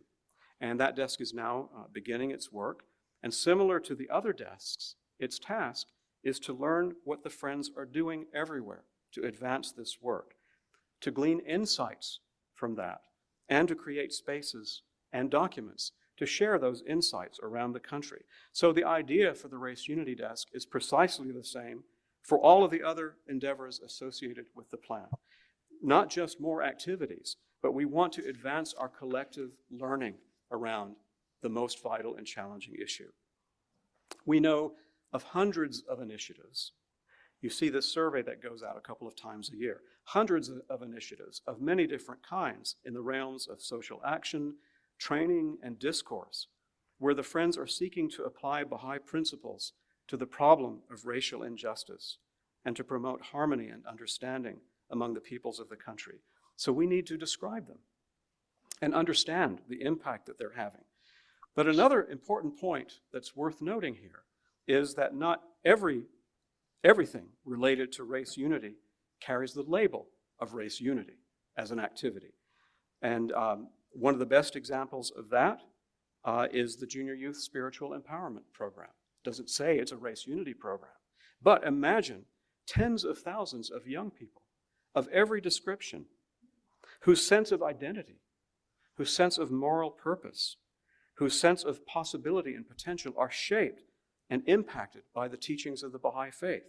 And that desk is now beginning its work. And similar to the other desks, its task is to learn what the Friends are doing everywhere to advance this work, to glean insights from that, and to create spaces and documents to share those insights around the country. So the idea for the Race Unity Desk is precisely the same for all of the other endeavors associated with the plan. Not just more activities, but we want to advance our collective learning around the most vital and challenging issue. We know of hundreds of initiatives. You see this survey that goes out a couple of times a year. Hundreds of initiatives of many different kinds in the realms of social action, training, and discourse, where the Friends are seeking to apply Baha'i principles to the problem of racial injustice and to promote harmony and understanding among the peoples of the country. So we need to describe them and understand the impact that they're having. But another important point that's worth noting here is that not everything related to race unity carries the label of race unity as an activity. And one of the best examples of that is the Junior Youth Spiritual Empowerment Program. It doesn't say it's a race unity program, but imagine tens of thousands of young people of every description whose sense of identity, whose sense of moral purpose, whose sense of possibility and potential are shaped and impacted by the teachings of the Baha'i faith.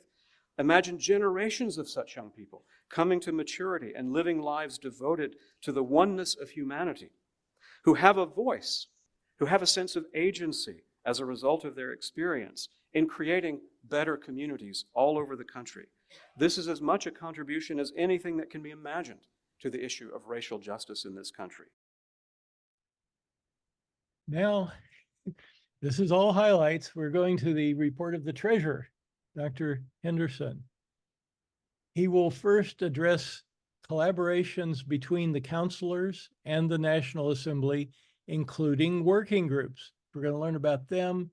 Imagine generations of such young people coming to maturity and living lives devoted to the oneness of humanity, who have a voice, who have a sense of agency as a result of their experience in creating better communities all over the country. This is as much a contribution as anything that can be imagined to the issue of racial justice in this country. Now, this is all highlights. We're going to the report of the treasurer, Dr. Henderson. He will first address collaborations between the counselors and the National Assembly, including working groups. We're going to learn about them,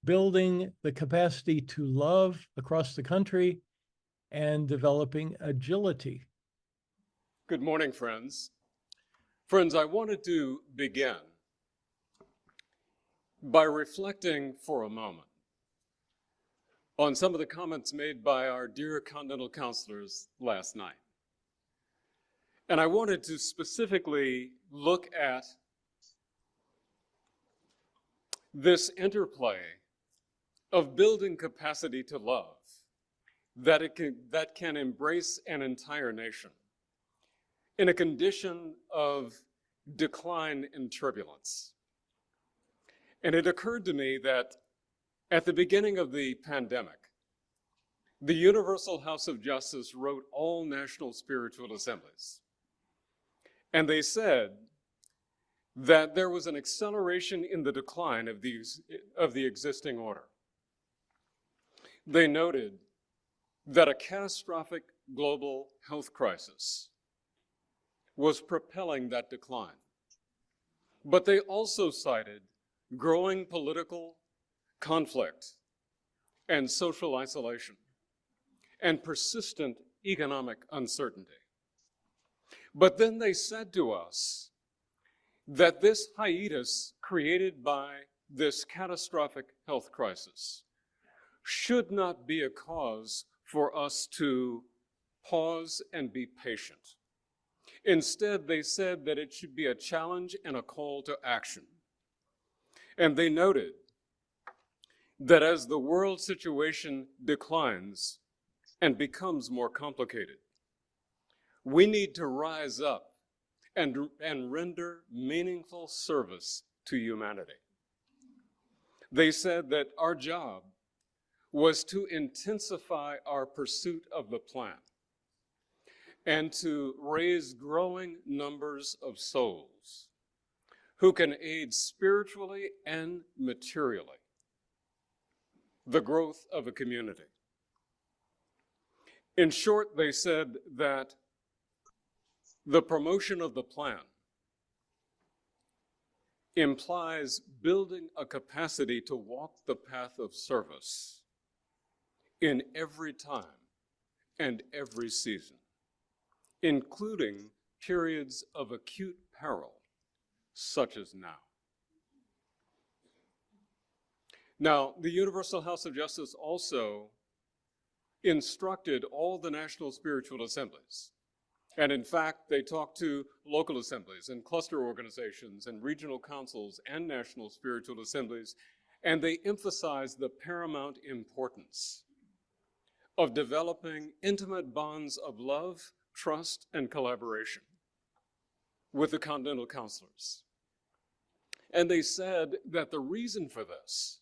building the capacity to love across the country, and developing agility. Good morning, friends. Friends, I wanted to begin by reflecting for a moment on some of the comments made by our dear Continental counselors last night. And I wanted to specifically look at this interplay of building capacity to love that can embrace an entire nation in a condition of decline and turbulence. And it occurred to me that at the beginning of the pandemic, the Universal House of Justice wrote all national spiritual assemblies. And they said that there was an acceleration in the decline of the existing order. They noted that a catastrophic global health crisis was propelling that decline. But they also cited growing political conflict and social isolation and persistent economic uncertainty. But then they said to us that this hiatus created by this catastrophic health crisis should not be a cause for us to pause and be patient. Instead, they said that it should be a challenge and a call to action. And they noted that as the world situation declines and becomes more complicated, we need to rise up and render meaningful service to humanity. They said that our job was to intensify our pursuit of the plan and to raise growing numbers of souls who can aid spiritually and materially the growth of a community. In short, they said that the promotion of the plan implies building a capacity to walk the path of service in every time and every season, including periods of acute peril, such as now. Now, the Universal House of Justice also instructed all the national spiritual assemblies. And in fact, they talked to local assemblies and cluster organizations and regional councils and national spiritual assemblies, and they emphasized the paramount importance of developing intimate bonds of love, trust, and collaboration with the continental counselors. And they said that the reason for this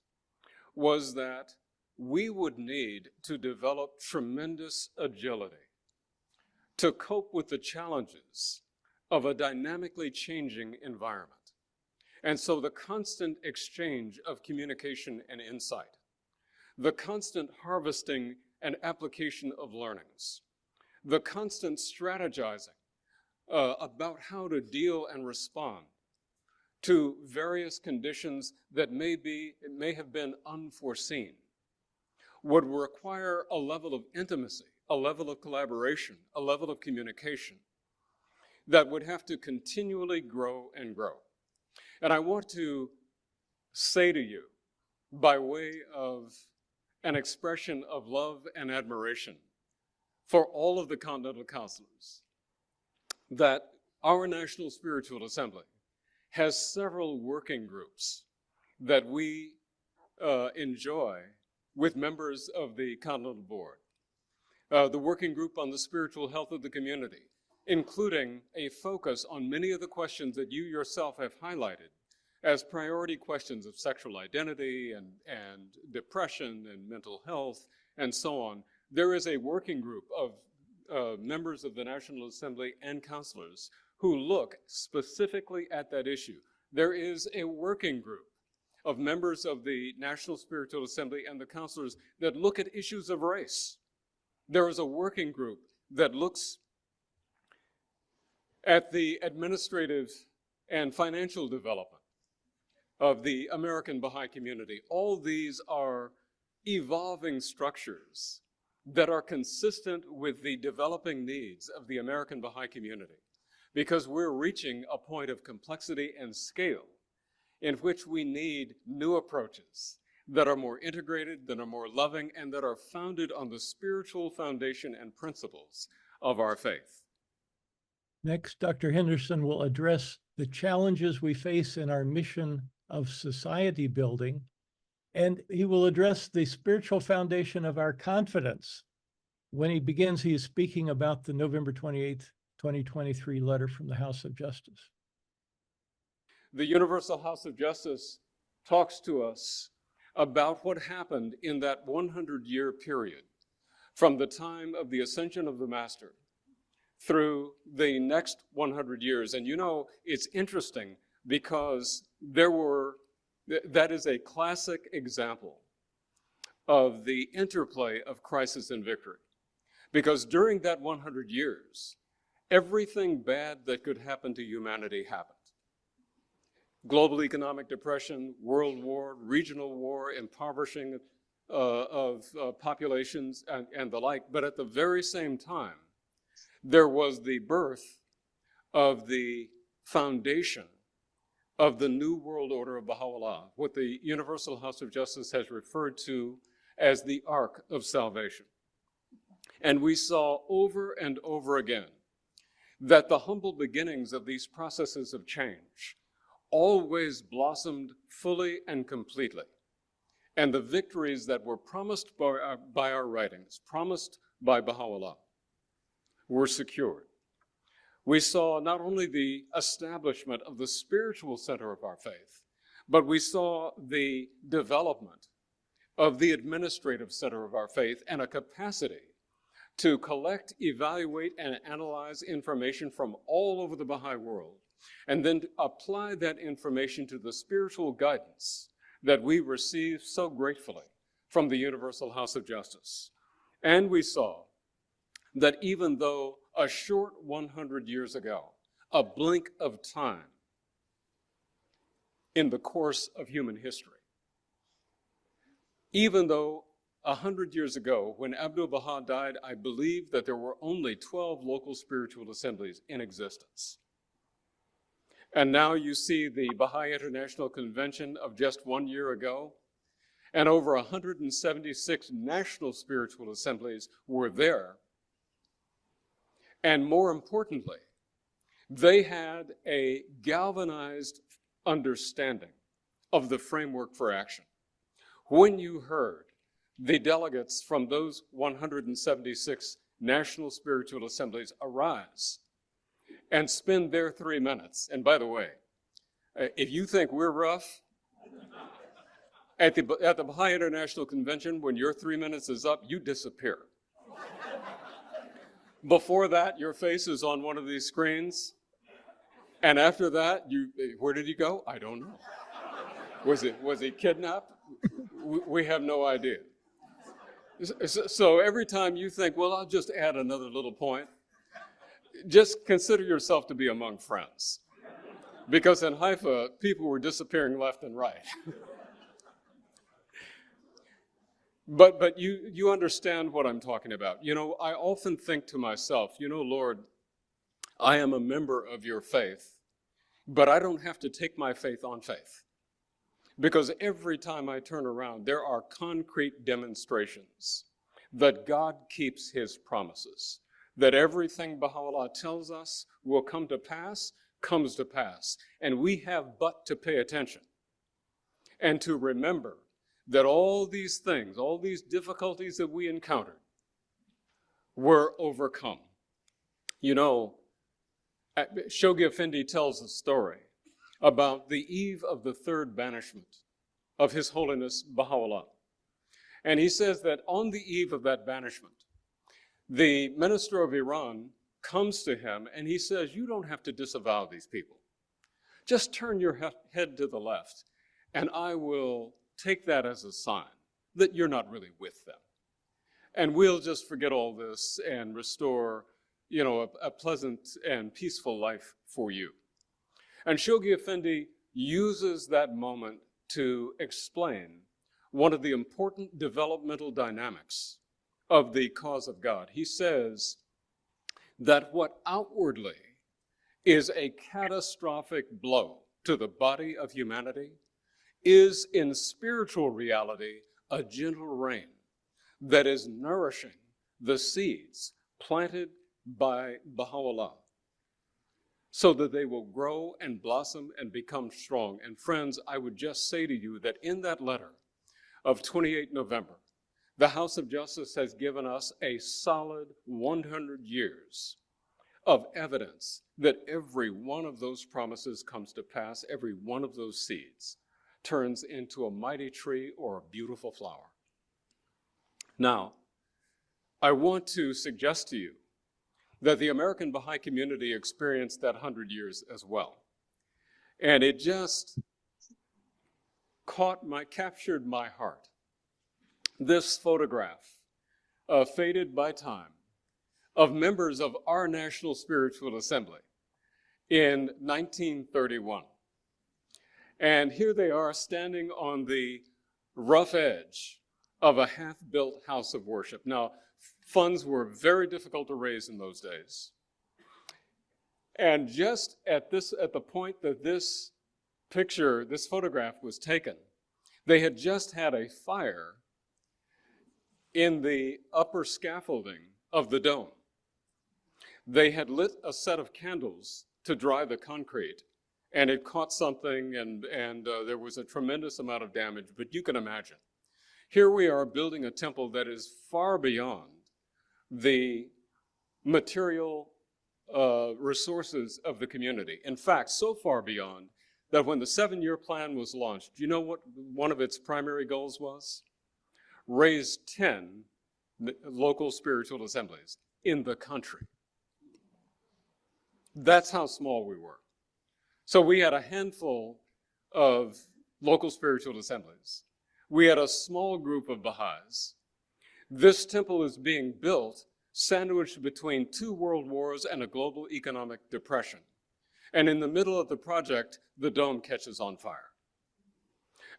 was that we would need to develop tremendous agility to cope with the challenges of a dynamically changing environment. And so the constant exchange of communication and insight, the constant harvesting and application of learnings, the constant strategizing about how to deal and respond to various conditions that may have been unforeseen, would require a level of intimacy, a level of collaboration, a level of communication that would have to continually grow and grow. And I want to say to you, by way of an expression of love and admiration for all of the continental counselors, that our National Spiritual Assembly has several working groups that we enjoy with members of the Continental Board. The working group on the spiritual health of the community, including a focus on many of the questions that you yourself have highlighted as priority questions of sexual identity and depression and mental health and so on. There is a working group of members of the National Assembly and counselors who look specifically at that issue. There is a working group of members of the National Spiritual Assembly and the counselors that look at issues of race. There is a working group that looks at the administrative and financial development of the American Baha'i community. All these are evolving structures that are consistent with the developing needs of the American Baha'i community, because we're reaching a point of complexity and scale in which we need new approaches that are more integrated, that are more loving, and that are founded on the spiritual foundation and principles of our faith. Next, Dr. Henderson will address the challenges we face in our mission of society building And he will address the spiritual foundation of our confidence. When he begins, he is speaking about the November 28th, 2023 letter from the House of Justice. The Universal House of Justice talks to us about what happened in that 100-year period from the time of the ascension of the Master through the next 100 years. And you know, it's interesting because that is a classic example of the interplay of crisis and victory. Because during that 100 years, everything bad that could happen to humanity happened. Global economic depression, world war, regional war, impoverishing of populations and the like. But at the very same time, there was the birth of the foundation of the New World Order of Baha'u'llah, what the Universal House of Justice has referred to as the Ark of Salvation. And we saw over and over again that the humble beginnings of these processes of change always blossomed fully and completely. And the victories that were promised by our writings, promised by Baha'u'llah, were secured. We saw not only the establishment of the spiritual center of our faith, but we saw the development of the administrative center of our faith and a capacity to collect, evaluate, and analyze information from all over the Baha'i world, and then to apply that information to the spiritual guidance that we receive so gratefully from the Universal House of Justice. And we saw that even though a short 100 years ago, a blink of time in the course of human history, even though 100 years ago, when Abdu'l-Baha died, I believe that there were only 12 local spiritual assemblies in existence. And now you see the Baha'i International Convention of just 1 year ago, and over 176 national spiritual assemblies were there. And more importantly, they had a galvanized understanding of the framework for action. When you heard the delegates from those 176 national spiritual assemblies arise and spend their 3 minutes, and by the way, if you think we're rough, at the Baha'i International Convention, when your 3 minutes is up, you disappear. Before that, your face is on one of these screens. And after that, where did he go? I don't know. Was he kidnapped? We have no idea. So every time you think, well, I'll just add another little point, just consider yourself to be among friends. Because in Haifa, people were disappearing left and right. But you understand what I'm talking about. You know, I often think to myself, you know, Lord, I am a member of your faith, but I don't have to take my faith on faith. Because every time I turn around, there are concrete demonstrations that God keeps his promises, that everything Baha'u'llah tells us will come to pass, comes to pass. And we have but to pay attention and to remember that all these things, all these difficulties that we encountered were overcome. You know, Shoghi Effendi tells a story about the eve of the third banishment of His Holiness Baha'u'llah. And he says that on the eve of that banishment, the minister of Iran comes to him and he says, you don't have to disavow these people. Just turn your head to the left and I will take that as a sign that you're not really with them. And we'll just forget all this and restore, you know, a pleasant and peaceful life for you. And Shoghi Effendi uses that moment to explain one of the important developmental dynamics of the cause of God. He says that what outwardly is a catastrophic blow to the body of humanity is in spiritual reality a gentle rain that is nourishing the seeds planted by Baha'u'llah so that they will grow and blossom and become strong. And friends, I would just say to you that in that letter, of 28 November, the House of Justice has given us a solid 100 years of evidence that every one of those promises comes to pass, every one of those seeds turns into a mighty tree or a beautiful flower. Now, I want to suggest to you that the American Baha'i community experienced that 100 years as well. And it just captured my heart. This photograph, faded by time, of members of our National Spiritual Assembly in 1931. And here they are standing on the rough edge of a half-built house of worship. Now, funds were very difficult to raise in those days. And just at the point that this photograph was taken, they had just had a fire in the upper scaffolding of the dome. They had lit a set of candles to dry the concrete, and it caught something, and there was a tremendous amount of damage. But you can imagine, here we are building a temple that is far beyond the material resources of the community. In fact, so far beyond that when the 7-year plan was launched, do you know what one of its primary goals was? Raise 10 local spiritual assemblies in the country. That's how small we were. So we had a handful of local spiritual assemblies. We had a small group of Baha'is. This temple is being built sandwiched between 2 world wars and a global economic depression. And in the middle of the project, the dome catches on fire.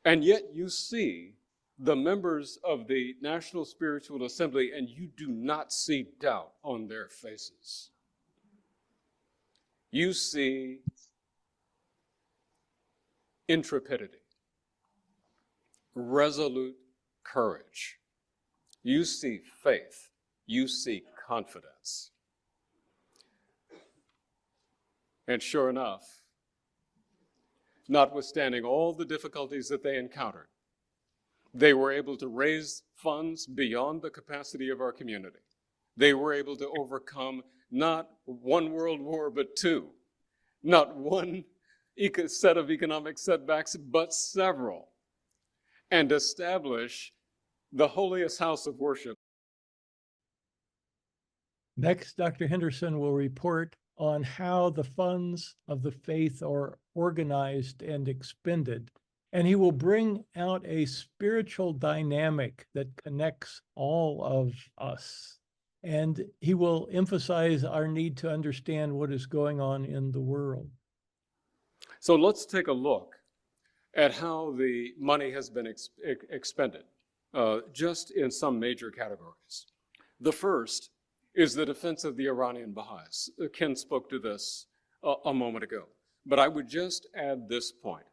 And yet you see the members of the National Spiritual Assembly, and you do not see doubt on their faces. You see intrepidity, resolute courage. You see faith. You see confidence. And sure enough, notwithstanding all the difficulties that they encountered, they were able to raise funds beyond the capacity of our community. They were able to overcome not 1 world war, but 2. Not one set of economic setbacks, but several. And establish the holiest house of worship. Next, Dr. Henderson will report on how the funds of the faith are organized and expended. And he will bring out a spiritual dynamic that connects all of us. And he will emphasize our need to understand what is going on in the world. So let's take a look at how the money has been expended, just in some major categories. The first is the defense of the Iranian Baha'is. Ken spoke to this a moment ago, but I would just add this point.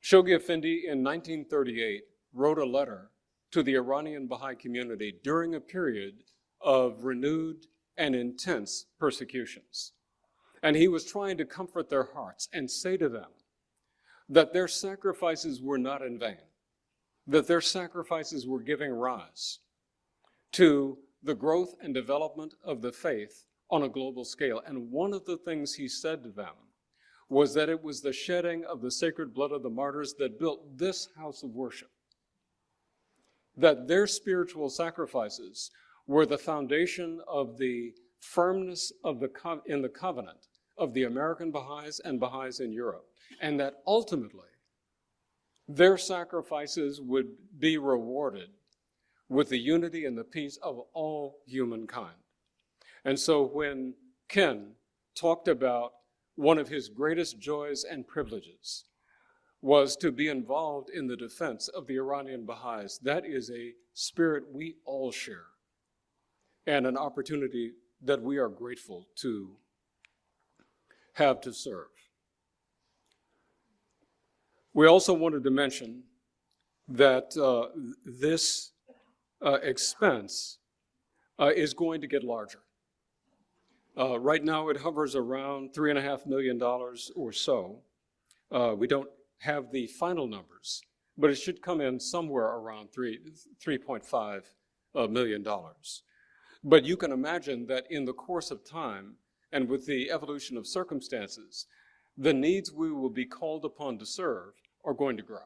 Shoghi Effendi in 1938 wrote a letter to the Iranian Baha'i community during a period of renewed and intense persecutions. And he was trying to comfort their hearts and say to them that their sacrifices were not in vain, that their sacrifices were giving rise to the growth and development of the faith on a global scale. And one of the things he said to them was that it was the shedding of the sacred blood of the martyrs that built this house of worship, that their spiritual sacrifices were the foundation of the firmness of in the covenant of the American Baha'is and Baha'is in Europe, and that ultimately their sacrifices would be rewarded with the unity and the peace of all humankind. And so when Ken talked about one of his greatest joys and privileges was to be involved in the defense of the Iranian Baha'is, that is a spirit we all share and an opportunity that we are grateful to have to serve. We also wanted to mention that this expense is going to get larger. Right now it hovers around $3.5 million or so. We don't have the final numbers, but it should come in somewhere around $3.5 million. But you can imagine that in the course of time and with the evolution of circumstances, the needs we will be called upon to serve are going to grow.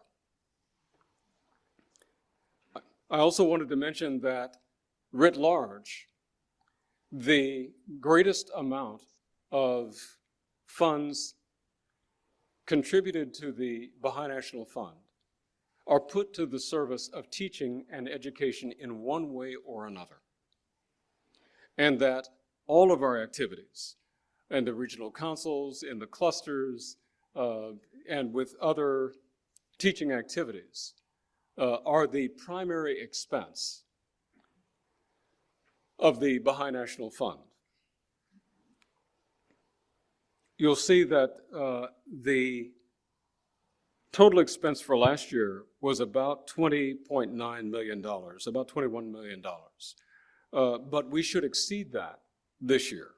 I also wanted to mention that, writ large, the greatest amount of funds contributed to the Baha'i National Fund are put to the service of teaching and education in one way or another. And that all of our activities, and the regional councils, in the clusters, and with other teaching activities, are the primary expense of the Baha'i National Fund. You'll see that the total expense for last year was about $20.9 million, about $21 million. But we should exceed that this year.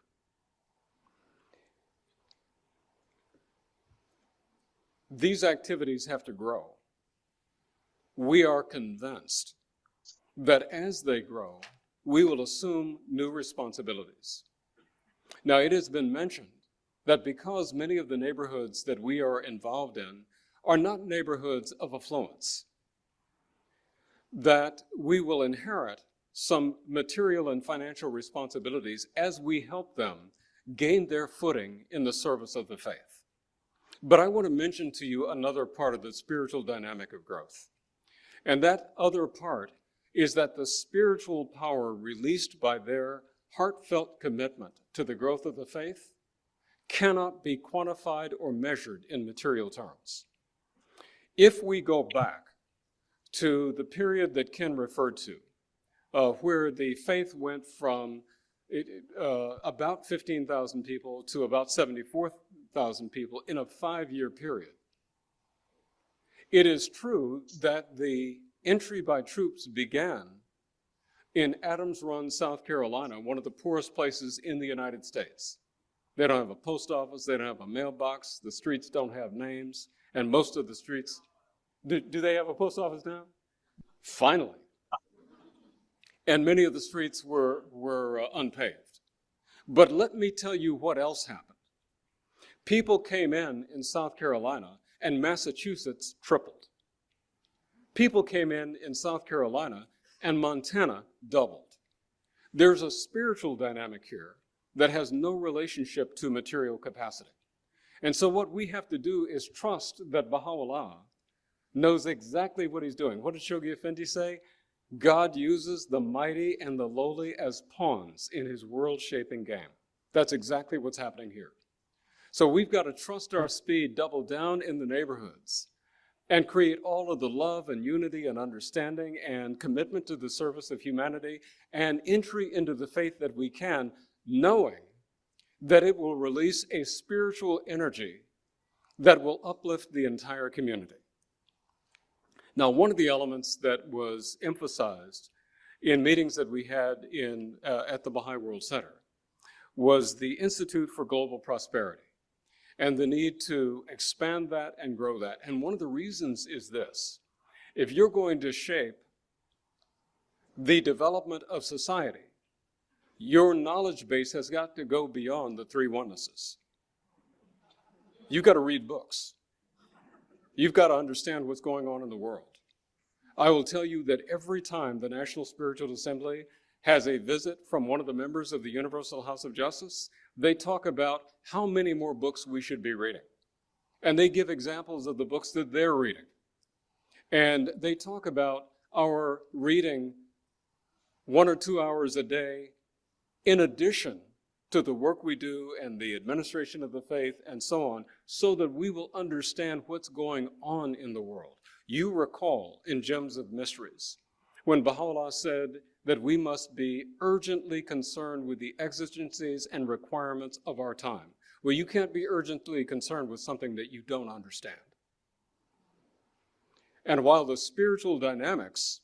These activities have to grow. We are convinced that as they grow, we will assume new responsibilities. Now, it has been mentioned that because many of the neighborhoods that we are involved in are not neighborhoods of affluence, that we will inherit some material and financial responsibilities as we help them gain their footing in the service of the faith. But I want to mention to you another part of the spiritual dynamic of growth. And that other part is that the spiritual power released by their heartfelt commitment to the growth of the faith cannot be quantified or measured in material terms. If we go back to the period that Ken referred to, where the faith went from about 15,000 people to about 74,000 people in a 5-year period, it is true that the entry by troops began in Adams Run, South Carolina, one of the poorest places in the United States. They don't have a post office, they don't have a mailbox, the streets don't have names, and most of the streets, do they have a post office now? Finally. And many of the streets were unpaved. But let me tell you what else happened. People came in South Carolina, and Massachusetts tripled. People came in South Carolina, and Montana doubled. There's a spiritual dynamic here that has no relationship to material capacity. And so what we have to do is trust that Baha'u'llah knows exactly what he's doing. What did Shoghi Effendi say? God uses the mighty and the lowly as pawns in his world-shaping game. That's exactly what's happening here. So we've got to trust our speed, double down in the neighborhoods, and create all of the love and unity and understanding and commitment to the service of humanity and entry into the faith that we can, knowing that it will release a spiritual energy that will uplift the entire community. Now, one of the elements that was emphasized in meetings that we had at the Baha'i World Center was the Institute for Global Prosperity and the need to expand that and grow that. And one of the reasons is this: if you're going to shape the development of society, your knowledge base has got to go beyond the three onenesses. You've got to read books. You've got to understand what's going on in the world. I will tell you that every time the National Spiritual Assembly has a visit from one of the members of the Universal House of Justice, they talk about how many more books we should be reading. And they give examples of the books that they're reading. And they talk about our reading 1 or 2 hours a day in addition to the work we do and the administration of the faith and so on, so that we will understand what's going on in the world. You recall in Gems of Mysteries when Baha'u'llah said that we must be urgently concerned with the exigencies and requirements of our time. Well, you can't be urgently concerned with something that you don't understand. And while the spiritual dynamics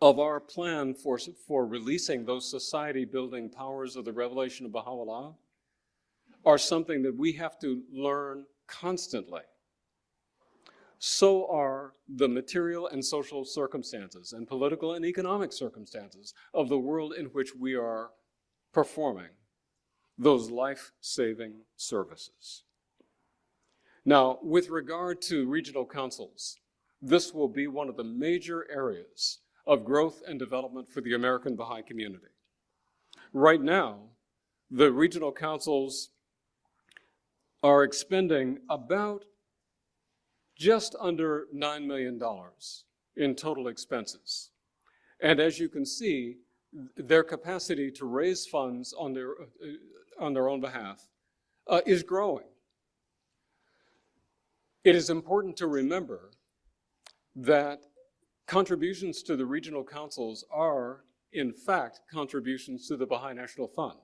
of our plan for releasing those society-building powers of the revelation of Baha'u'llah are something that we have to learn constantly, so are the material and social circumstances and political and economic circumstances of the world in which we are performing those life-saving services. Now, with regard to regional councils, this will be one of the major areas of growth and development for the American Baha'i community. Right now, the regional councils are expending about just under $9 million in total expenses. And as you can see, their capacity to raise funds on their own behalf is growing. It is important to remember that contributions to the regional councils are, in fact, contributions to the Baha'i National Fund.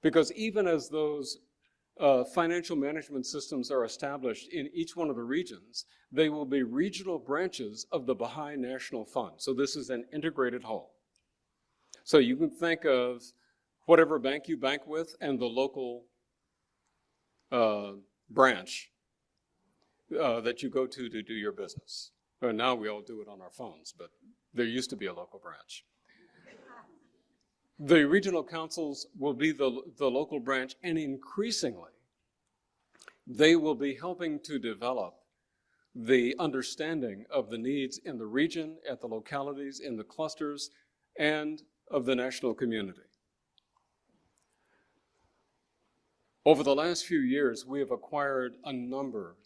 Because even as those financial management systems are established in each one of the regions, they will be regional branches of the Baha'i National Fund. So this is an integrated whole. So you can think of whatever bank you bank with and the local branch that you go to do your business. Well, now we all do it on our phones, but there used to be a local branch. The regional councils will be the local branch, and increasingly, they will be helping to develop the understanding of the needs in the region, at the localities, in the clusters, and of the national community. Over the last few years, we have acquired a number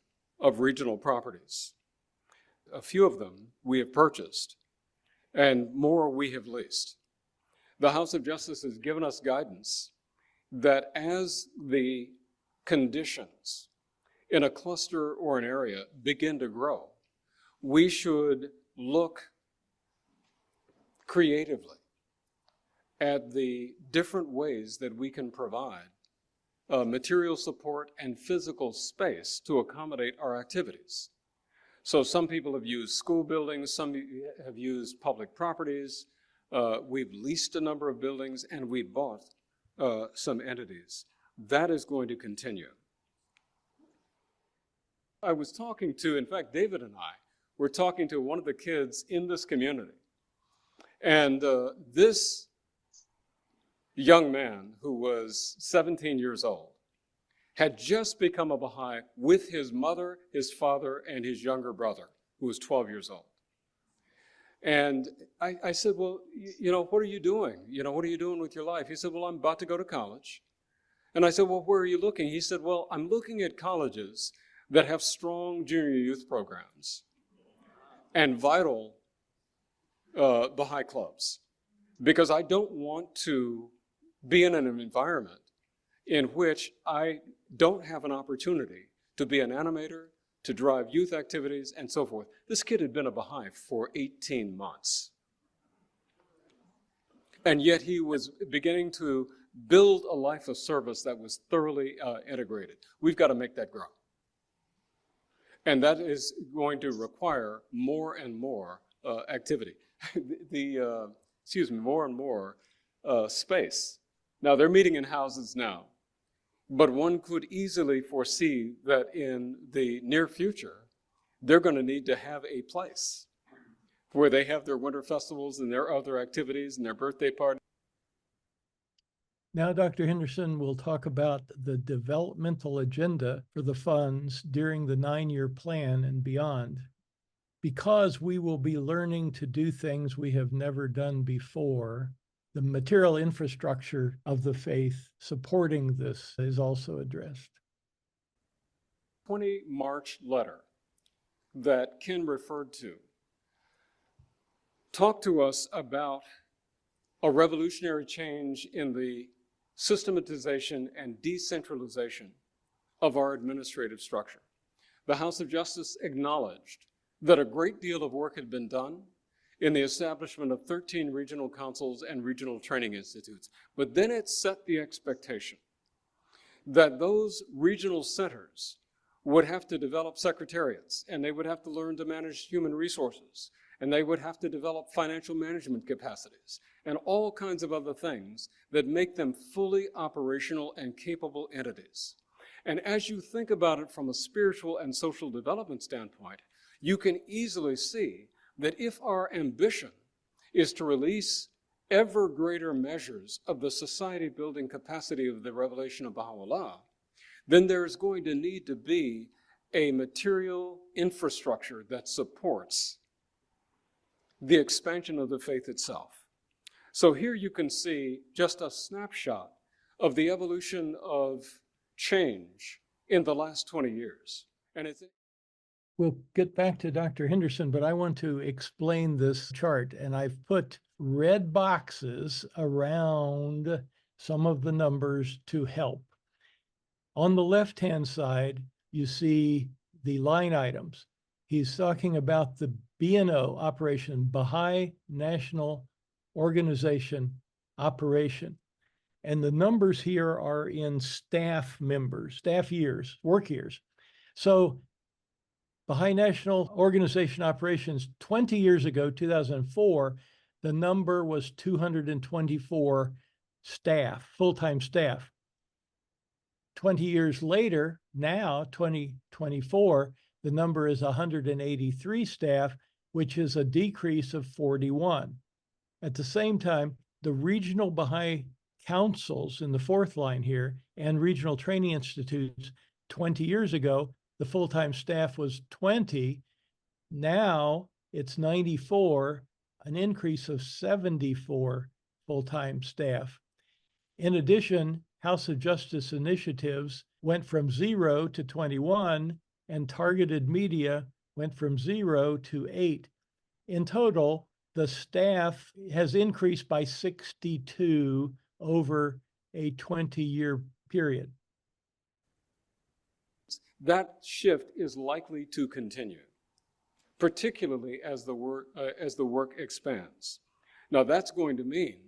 of regional properties. A few of them we have purchased, and more we have leased. The House of Justice has given us guidance that as the conditions in a cluster or an area begin to grow, we should look creatively at the different ways that we can provide material support and physical space to accommodate our activities. So some people have used school buildings, some have used public properties, we've leased a number of buildings, and we bought some entities. That is going to continue. I was talking to, in fact, David and I were talking to one of the kids in this community. And this young man, who was 17 years old, had just become a Baha'i with his mother, his father, and his younger brother, who was 12 years old. And I said, well, you know, what are you doing? You know, what are you doing with your life? He said, well, I'm about to go to college. And I said, well, where are you looking? He said, well, I'm looking at colleges that have strong junior youth programs and vital Baha'i clubs, because I don't want to be in an environment in which I don't have an opportunity to be an animator, to drive youth activities, and so forth. This kid had been a Baha'i for 18 months. And yet he was beginning to build a life of service that was thoroughly integrated. We've got to make that grow. And that is going to require more and more activity. More and more space. Now, they're meeting in houses now, but one could easily foresee that in the near future, they're going to need to have a place where they have their winter festivals and their other activities and their birthday parties. Now, Dr. Henderson will talk about the developmental agenda for the funds during the 9-year plan and beyond, because we will be learning to do things we have never done before. The material infrastructure of the faith supporting this is also addressed. 20 March letter that Ken referred to talked to us about a revolutionary change in the systematization and decentralization of our administrative structure. The House of Justice acknowledged that a great deal of work had been done in the establishment of 13 regional councils and regional training institutes. But then it set the expectation that those regional centers would have to develop secretariats, and they would have to learn to manage human resources, and they would have to develop financial management capacities, and all kinds of other things that make them fully operational and capable entities. And as you think about it from a spiritual and social development standpoint, you can easily see that if our ambition is to release ever greater measures of the society-building capacity of the revelation of Baha'u'llah, then there's going to need to be a material infrastructure that supports the expansion of the faith itself. So here you can see just a snapshot of the evolution of change in the last 20 years. And it's We'll get back to Dr. Henderson, but I want to explain this chart, and I've put red boxes around some of the numbers to help. On the left-hand side, you see the line items. He's talking about the BNO operation, Baha'i National Organization operation. And the numbers here are in staff members, staff years, work years. So Baha'i National Organization operations 20 years ago, 2004, the number was 224 staff, full-time staff. 20 years later, now 2024, the number is 183 staff, which is a decrease of 41. At the same time, the regional Baha'i councils in the fourth line here and regional training institutes 20 years ago, the full-time staff was 20. Now it's 94, an increase of 74 full-time staff. In addition, House of Justice initiatives went from 0 to 21, and targeted media went from 0 to 8. In total, the staff has increased by 62 over a 20-year period. That shift is likely to continue, particularly as the work expands. Now, that's going to mean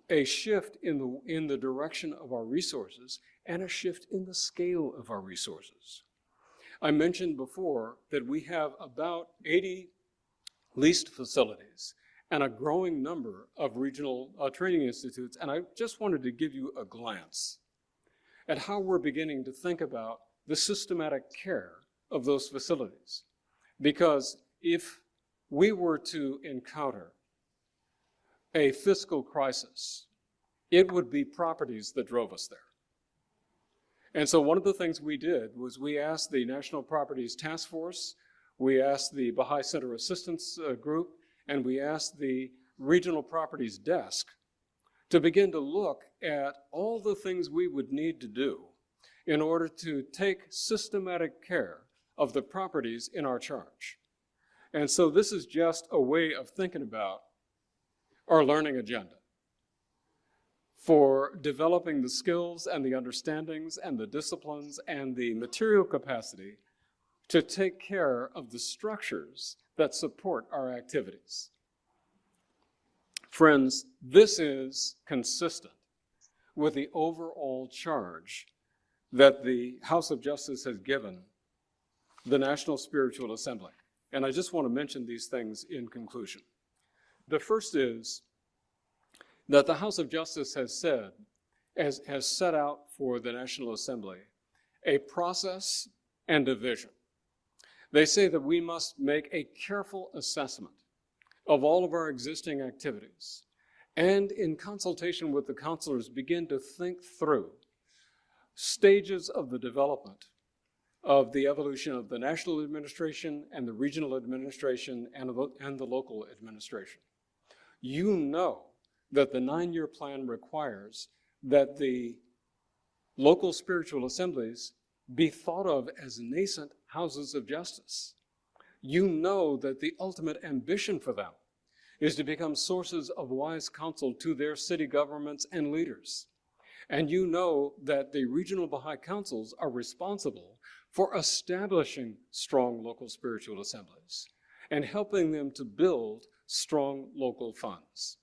a shift in the direction of our resources and a shift in the scale of our resources. I mentioned before that we have about 80 leased facilities and a growing number of regional training institutes, and I just wanted to give you a glance at how we're beginning to think about the systematic care of those facilities. Because if we were to encounter a fiscal crisis, it would be properties that drove us there. And so one of the things we did was we asked the National Properties Task Force, we asked the Baha'i Center Assistance Group, and we asked the Regional Properties Desk to begin to look at all the things we would need to do in order to take systematic care of the properties in our charge. And so this is just a way of thinking about our learning agenda for developing the skills and the understandings and the disciplines and the material capacity to take care of the structures that support our activities. Friends, this is consistent with the overall charge that the House of Justice has given the National Spiritual Assembly. And I just want to mention these things in conclusion. The first is that the House of Justice has set out for the National Assembly a process and a vision. They say that we must make a careful assessment of all of our existing activities and in consultation with the counselors begin to think through stages of the development of the evolution of the national administration and the regional administration and the local administration. You know that the 9-year plan requires that the local spiritual assemblies be thought of as nascent houses of justice. You know that the ultimate ambition for them is to become sources of wise counsel to their city governments and leaders. And you know that the regional Baha'i councils are responsible for establishing strong local spiritual assemblies and helping them to build strong local funds.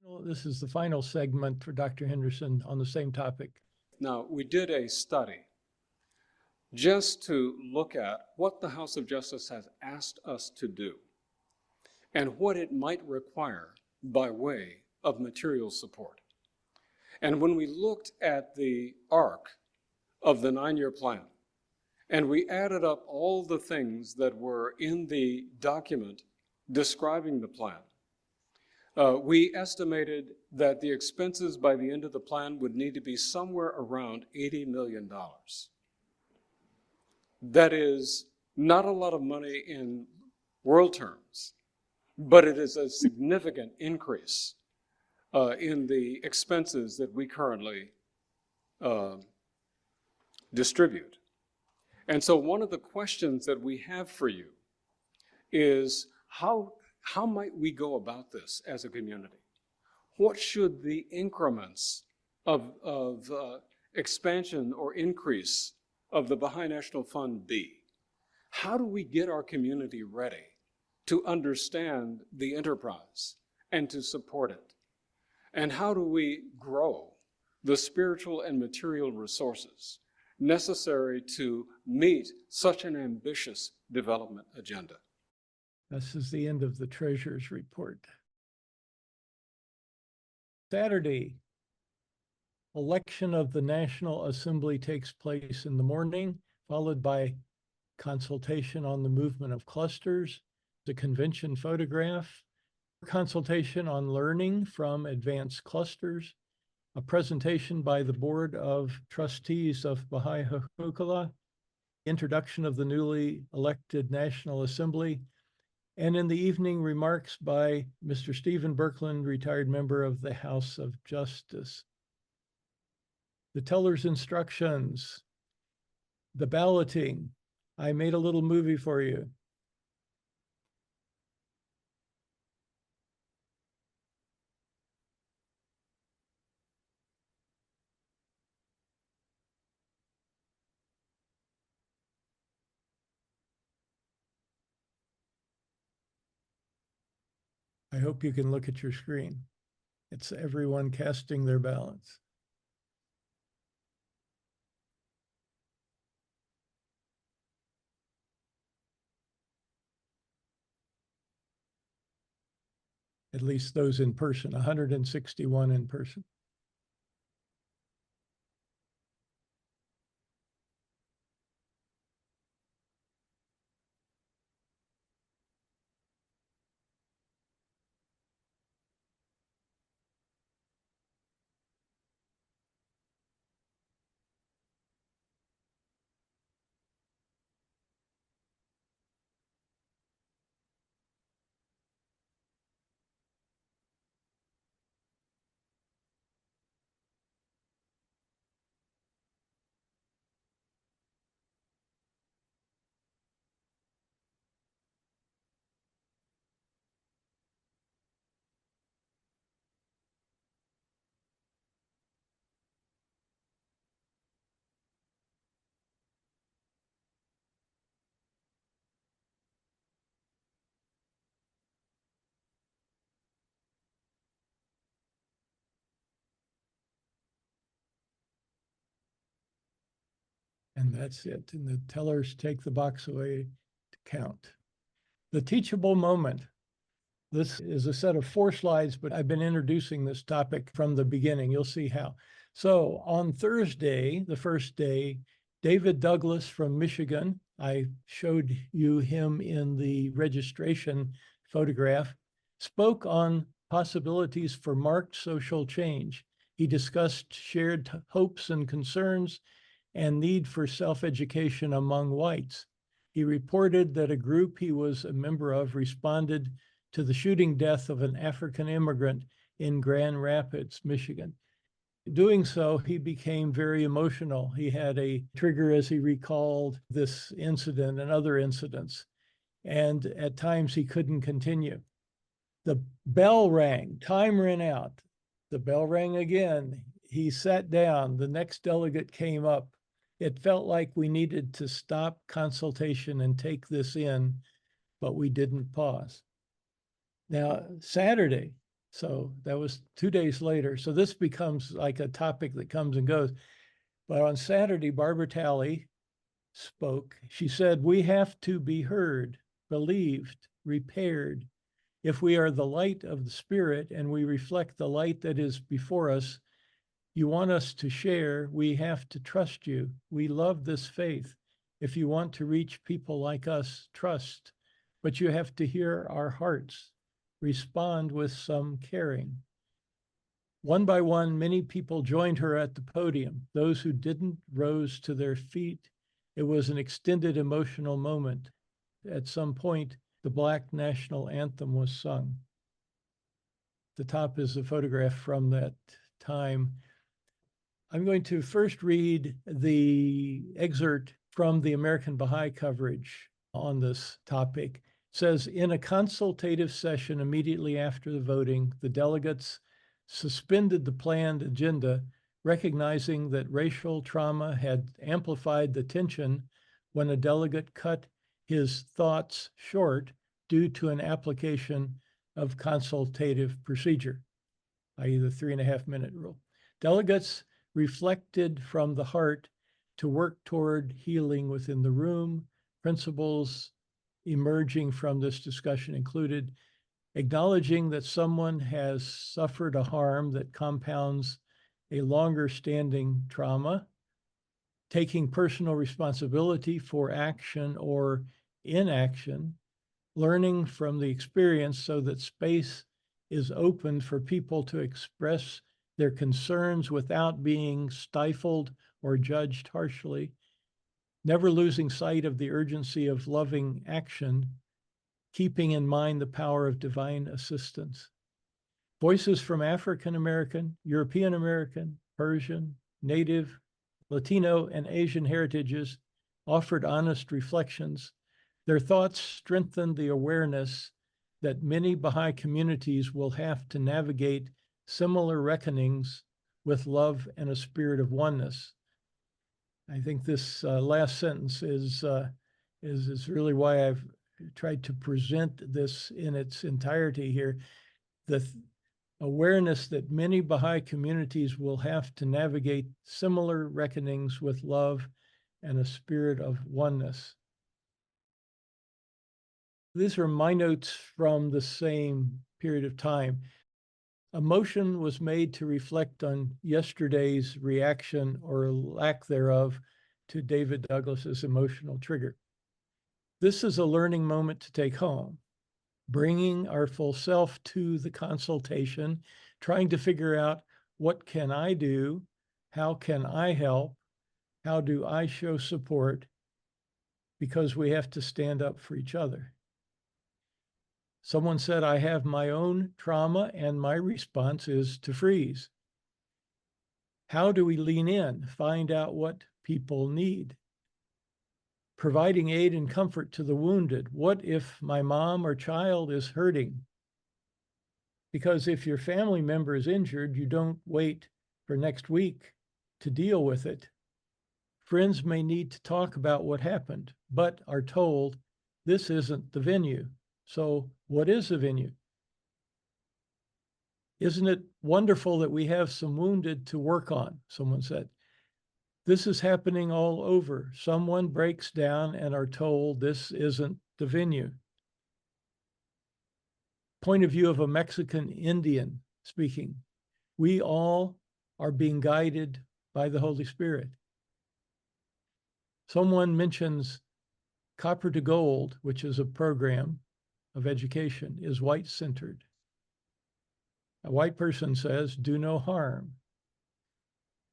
Well, this is the final segment for Dr. Henderson on the same topic. Now, we did a study just to look at what the House of Justice has asked us to do and what it might require by way of material support. And when we looked at the arc of the 9-year plan, and we added up all the things that were in the document describing the plan, we estimated that the expenses by the end of the plan would need to be somewhere around $80 million. That is not a lot of money in world terms, but it is a significant increase in the expenses that we currently distribute. And so one of the questions that we have for you is how might we go about this as a community? What should the increments of expansion or increase of the Baha'i National Fund be? How do we get our community ready to understand the enterprise and to support it? And how do we grow the spiritual and material resources necessary to meet such an ambitious development agenda? This is the end of the Treasurer's report. Saturday, election of the National Assembly takes place in the morning, followed by consultation on the movement of clusters, the convention photograph, consultation on learning from advanced clusters, a presentation by the Board of Trustees of Baha'i Hukukala, introduction of the newly elected National Assembly, and in the evening, remarks by Mr. Stephen Birkeland, retired member of the House of Justice. The teller's instructions, the balloting. I made a little movie for you. I hope you can look at your screen. It's everyone casting their ballots. At least those in person, 161 in person. And that's it. And the tellers take the box away to count. The teachable moment. This is a set of 4 slides, but I've been introducing this topic from the beginning. You'll see how. So on Thursday, the first day, David Douglas from Michigan, I showed you him in the registration photograph, spoke on possibilities for marked social change. He discussed shared hopes and concerns and need for self-education among whites. He reported that a group he was a member of responded to the shooting death of an African immigrant in Grand Rapids, Michigan. Doing so, he became very emotional. He had a trigger as he recalled this incident and other incidents, and at times he couldn't continue. The bell rang, time ran out. The bell rang again. He sat down. The next delegate came up. It felt like we needed to stop consultation and take this in, but we didn't pause. Now, Saturday, so that was 2 days later. So this becomes like a topic that comes and goes. But on Saturday, Barbara Talley spoke. She said, "We have to be heard, believed, repaired. If we are the light of the Spirit and we reflect the light that is before us, You want us to share, we have to trust you. We love this faith. If you want to reach people like us, trust, but you have to hear our hearts. Respond with some caring. One by one, many people joined her at the podium. Those who didn't rose to their feet. It was an extended emotional moment. At some point, the Black national anthem was sung. The top is a photograph from that time. I'm going to first read the excerpt from the American Baha'i coverage on this topic. It says, in a consultative session immediately after the voting, the delegates suspended the planned agenda, recognizing that racial trauma had amplified the tension when a delegate cut his thoughts short due to an application of consultative procedure, i.e. the 3.5-minute rule. Delegates reflected from the heart to work toward healing within the room. Principles emerging from this discussion included acknowledging that someone has suffered a harm that compounds a longer standing trauma, taking personal responsibility for action or inaction, learning from the experience so that space is open for people to express their concerns without being stifled or judged harshly, never losing sight of the urgency of loving action, keeping in mind the power of divine assistance. Voices from African American, European American, Persian, Native, Latino, and Asian heritages offered honest reflections. Their thoughts strengthened the awareness that many Baha'i communities will have to navigate similar reckonings with love and a spirit of oneness. I think this last sentence is really why I've tried to present this in its entirety here. The awareness that many Baha'i communities will have to navigate similar reckonings with love and a spirit of oneness. These are my notes from the same period of time. A motion was made to reflect on yesterday's reaction or lack thereof to David Douglas's emotional trigger. This is a learning moment to take home, bringing our full self to the consultation, trying to figure out what can I do? How can I help? How do I show support? Because we have to stand up for each other. Someone said, I have my own trauma and my response is to freeze. How do we lean in, find out what people need? Providing aid and comfort to the wounded. What if my mom or child is hurting? Because if your family member is injured, you don't wait for next week to deal with it. Friends may need to talk about what happened, but are told this isn't the venue. So what is the venue? Isn't it wonderful that we have some wounded to work on? Someone said. This is happening all over. Someone breaks down and are told this isn't the venue. Point of view of a Mexican Indian speaking. We all are being guided by the Holy Spirit. Someone mentions Copper to Gold, which is a program of education, is white-centered. A white person says, do no harm.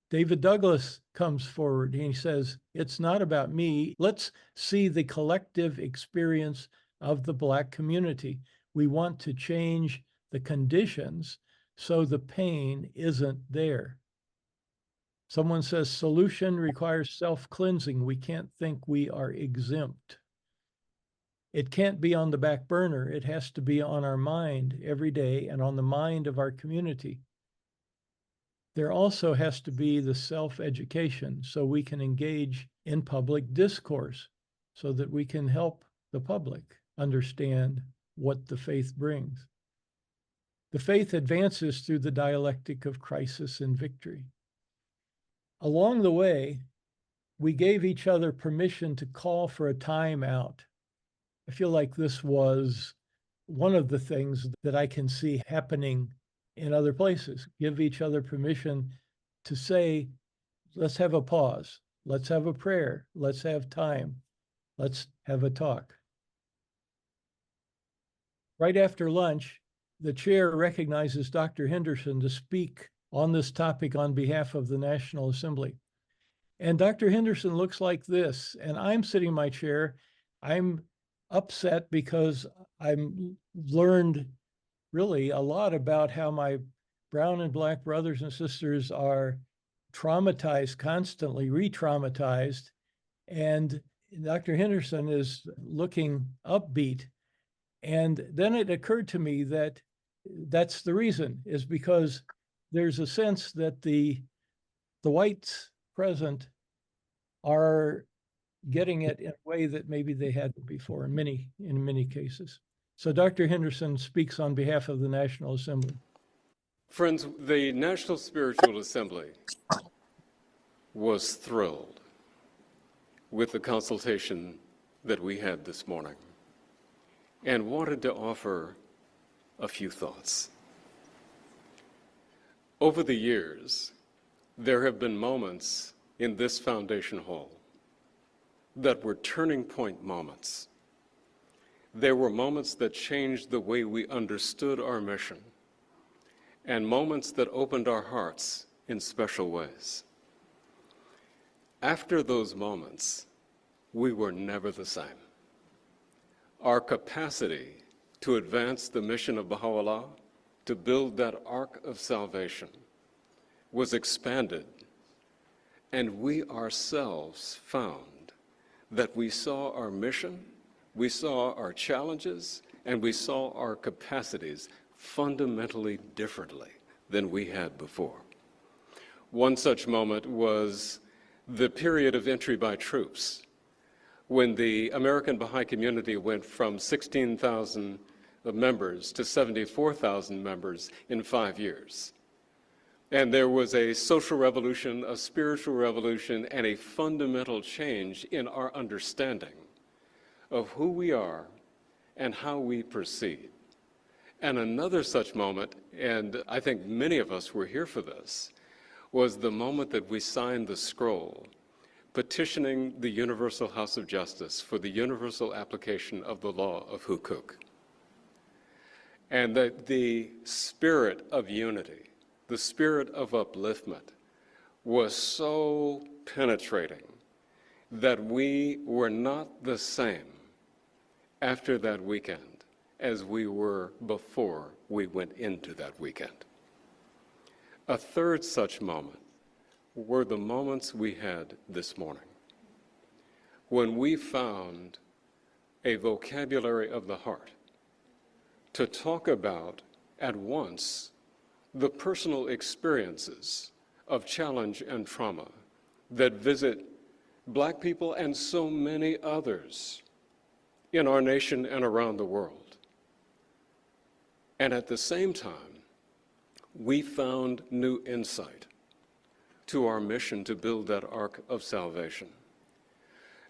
David Douglas comes forward and he says, it's not about me. Let's see the collective experience of the Black community. We want to change the conditions so the pain isn't there. Someone says, solution requires self-cleansing. We can't think we are exempt. It can't be on the back burner. It has to be on our mind every day and on the mind of our community. There also has to be the self-education so we can engage in public discourse so that we can help the public understand what the faith brings. The faith advances through the dialectic of crisis and victory. Along the way, we gave each other permission to call for a timeout. I feel like this was one of the things that I can see happening in other places. Give each other permission to say, let's have a pause, let's have a prayer, let's have time, let's have a talk. Right after lunch, the chair recognizes Dr. Henderson to speak on this topic on behalf of the National Assembly. And Dr. Henderson looks like this, and I'm sitting in my chair. I'm upset because I've learned really a lot about how my brown and black brothers and sisters are traumatized, constantly re-traumatized. And Dr. Henderson is looking upbeat. And then it occurred to me that that's the reason, is because there's a sense that the whites present are getting it in a way that maybe they hadn't before in many cases. So Dr. Henderson speaks on behalf of the National Assembly. Friends, the National Spiritual Assembly was thrilled with the consultation that we had this morning and wanted to offer a few thoughts. Over the years, there have been moments in this foundation hall that were turning point moments. There were moments that changed the way we understood our mission, and moments that opened our hearts in special ways. After those moments, we were never the same. Our capacity to advance the mission of Baha'u'llah, to build that ark of salvation, was expanded, and we ourselves found that we saw our mission, we saw our challenges, and we saw our capacities fundamentally differently than we had before. One such moment was the period of entry by troops, when the American Baha'i community went from 16,000 members to 74,000 members in 5 years. And there was a social revolution, a spiritual revolution, and a fundamental change in our understanding of who we are and how we proceed. And another such moment, and I think many of us were here for this, was the moment that we signed the scroll petitioning the Universal House of Justice for the universal application of the law of hukuk. And that the spirit of unity, the spirit of upliftment, was so penetrating that we were not the same after that weekend as we were before we went into that weekend. A third such moment were the moments we had this morning, when we found a vocabulary of the heart to talk about at once the personal experiences of challenge and trauma that visit Black people and so many others in our nation and around the world. And at the same time, we found new insight to our mission to build that ark of salvation.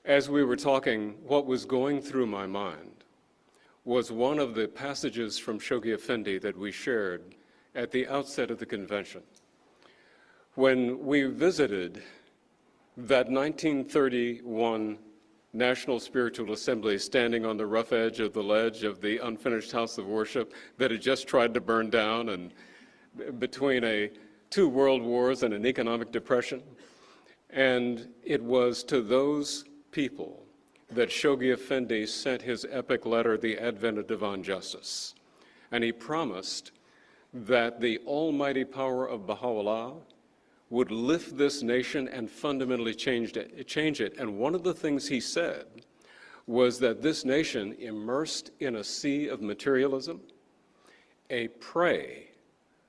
As we were talking, what was going through my mind was one of the passages from Shoghi Effendi that we shared at the outset of the convention. When we visited that 1931 National Spiritual Assembly standing on the rough edge of the ledge of the unfinished house of worship that had just tried to burn down, and between two world wars and an economic depression. And it was to those people that Shoghi Effendi sent his epic letter, The Advent of Divine Justice. And he promised that the almighty power of Baha'u'llah would lift this nation and fundamentally change it. And one of the things he said was that this nation, immersed in a sea of materialism, a prey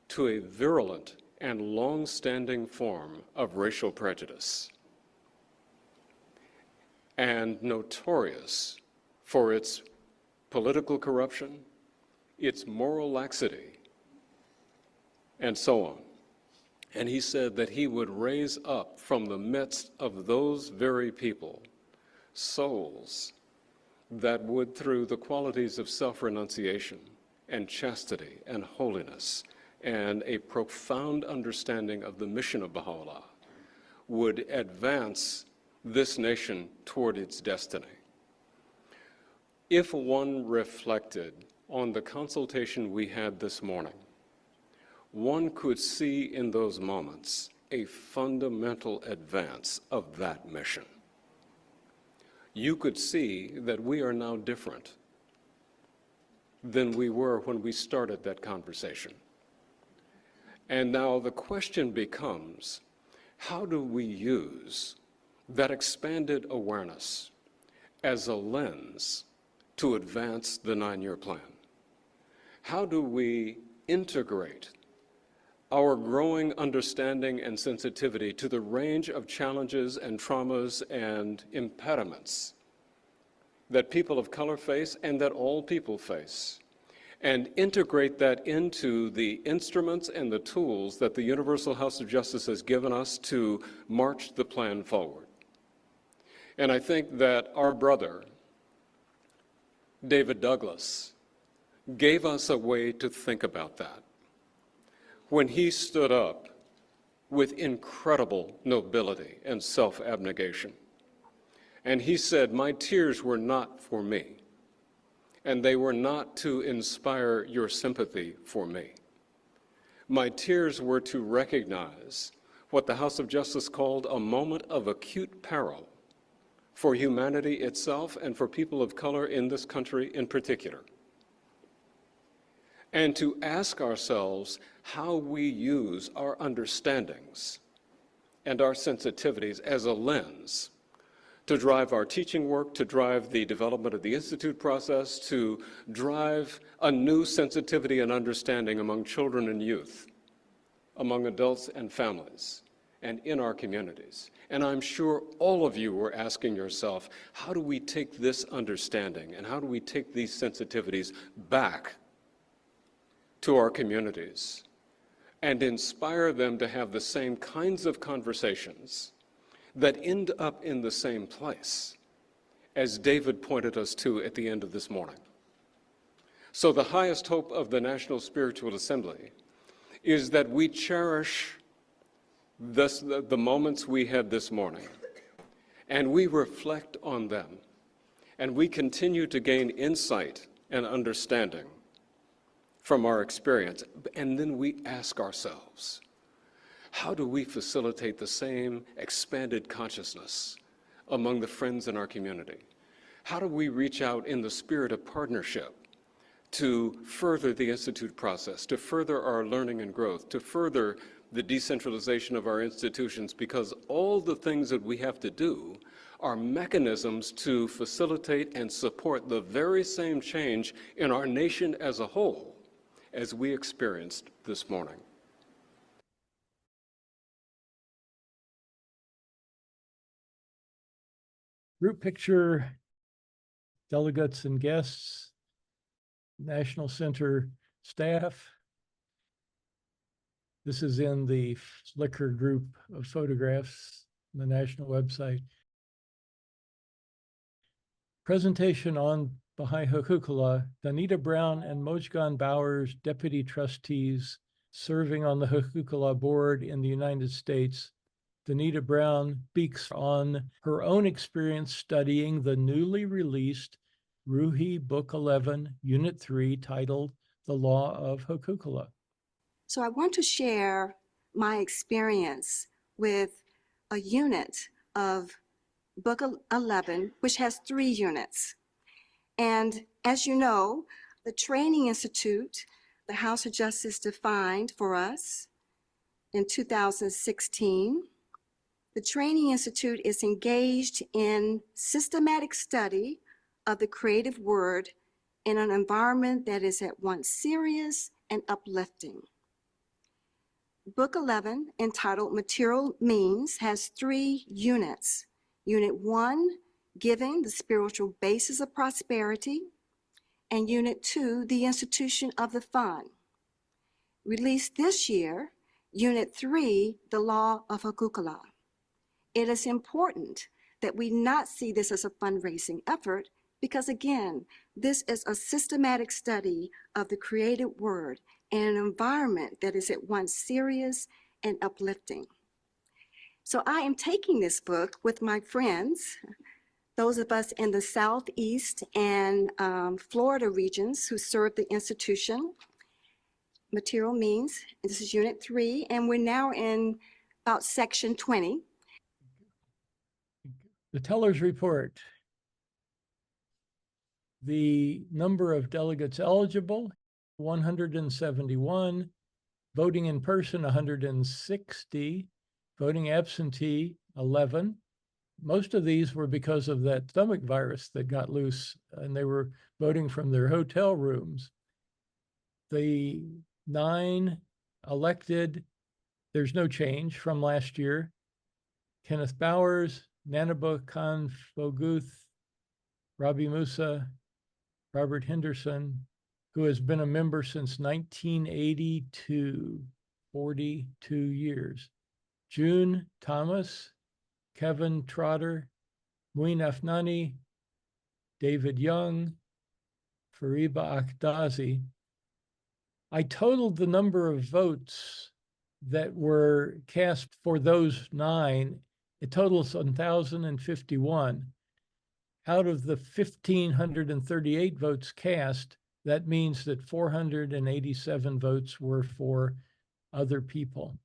to a virulent and long-standing form of racial prejudice, and notorious for its political corruption, its moral laxity, and so on. And he said that he would raise up from the midst of those very people souls that would, through the qualities of self-renunciation and chastity and holiness, and a profound understanding of the mission of Baha'u'llah would advance this nation toward its destiny. If one reflected on the consultation we had this morning, one could see in those moments a fundamental advance of that mission. You could see that we are now different than we were when we started that conversation. And now the question becomes, how do we use that expanded awareness as a lens to advance the 9-year plan? How do we integrate our growing understanding and sensitivity to the range of challenges and traumas and impediments that people of color face and that all people face, and integrate that into the instruments and the tools that the Universal House of Justice has given us to march the plan forward? And I think that our brother, David Douglas, gave us a way to think about that when he stood up with incredible nobility and self-abnegation. And he said, "My tears were not for me, and they were not to inspire your sympathy for me. My tears were to recognize what the House of Justice called a moment of acute peril for humanity itself and for people of color in this country in particular. And to ask ourselves how we use our understandings and our sensitivities as a lens to drive our teaching work, to drive the development of the Institute process, to drive a new sensitivity and understanding among children and youth, among adults and families, and in our communities. And I'm sure all of you were asking yourself, how do we take this understanding and how do we take these sensitivities back to our communities and inspire them to have the same kinds of conversations that end up in the same place, as David pointed us to at the end of this morning. So the highest hope of the National Spiritual Assembly is that we cherish the moments we had this morning, and we reflect on them, and we continue to gain insight and understanding from our experience, and then we ask ourselves, how do we facilitate the same expanded consciousness among the friends in our community? How do we reach out in the spirit of partnership to further the Institute process, to further our learning and growth, to further the decentralization of our institutions? Because all the things that we have to do are mechanisms to facilitate and support the very same change in our nation as a whole as we experienced this morning. Group picture, delegates and guests, National Center staff. This is in the Flickr group of photographs on the national website. Presentation on Baha'i Huquq'ullah, Danita Brown and Mojgan Bowers, deputy trustees serving on the Huquq'ullah board in the United States. Danita Brown speaks on her own experience studying the newly released Ruhi Book 11, Unit 3, titled The Law of Huquq'ullah. So I want to share my experience with a unit of Book 11, which has 3 units. And as you know, the Training Institute, the House of Justice defined for us in 2016. The Training Institute is engaged in systematic study of the creative word in an environment that is at once serious and uplifting. Book 11, entitled Material Means, has 3 units. Unit 1, Giving, the Spiritual Basis of Prosperity, and Unit 2, The Institution of the Fund. Released this year, Unit 3, The Law of Huquq'ullah. It is important that we not see this as a fundraising effort because, again, this is a systematic study of the created word in an environment that is at once serious and uplifting. So I am taking this book with my friends, those of us in the Southeast and Florida regions who serve the institution. Material means, this is Unit 3, and we're now in about Section 20. The teller's report. The number of delegates eligible, 171. Voting in person, 160. Voting absentee, 11. Most of these were because of that stomach virus that got loose, and they were voting from their hotel rooms. The 9 elected, there's no change from last year. Kenneth Bowers, Nanaba Khan Foguth, Rabi Musa, Robert Henderson, who has been a member since 1982, 42 years. June Thomas, Kevin Trotter, Muin Afnani, David Young, Fariba Akhdazi. I totaled the number of votes that were cast for those 9. It totals 1,051. Out of the 1,538 votes cast, that means that 487 votes were for other people.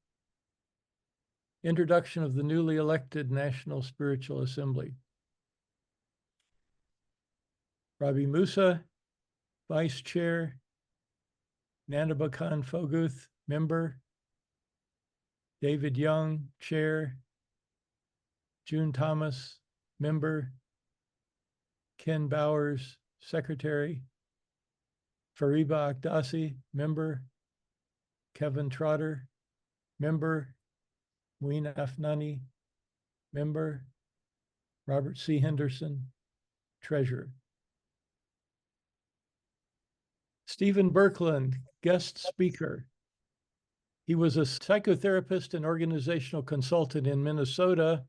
Introduction of the newly elected National Spiritual Assembly. Rabi Musa, Vice Chair. Nanaba Khan Foguth, Member. David Young, Chair. June Thomas, Member. Ken Bowers, Secretary. Fariba Akhdazi, Member. Kevin Trotter, Member. Muin Afnani, Member. Robert C. Henderson, Treasurer. Stephen Birkeland, Guest Speaker. He was a psychotherapist and organizational consultant in Minnesota.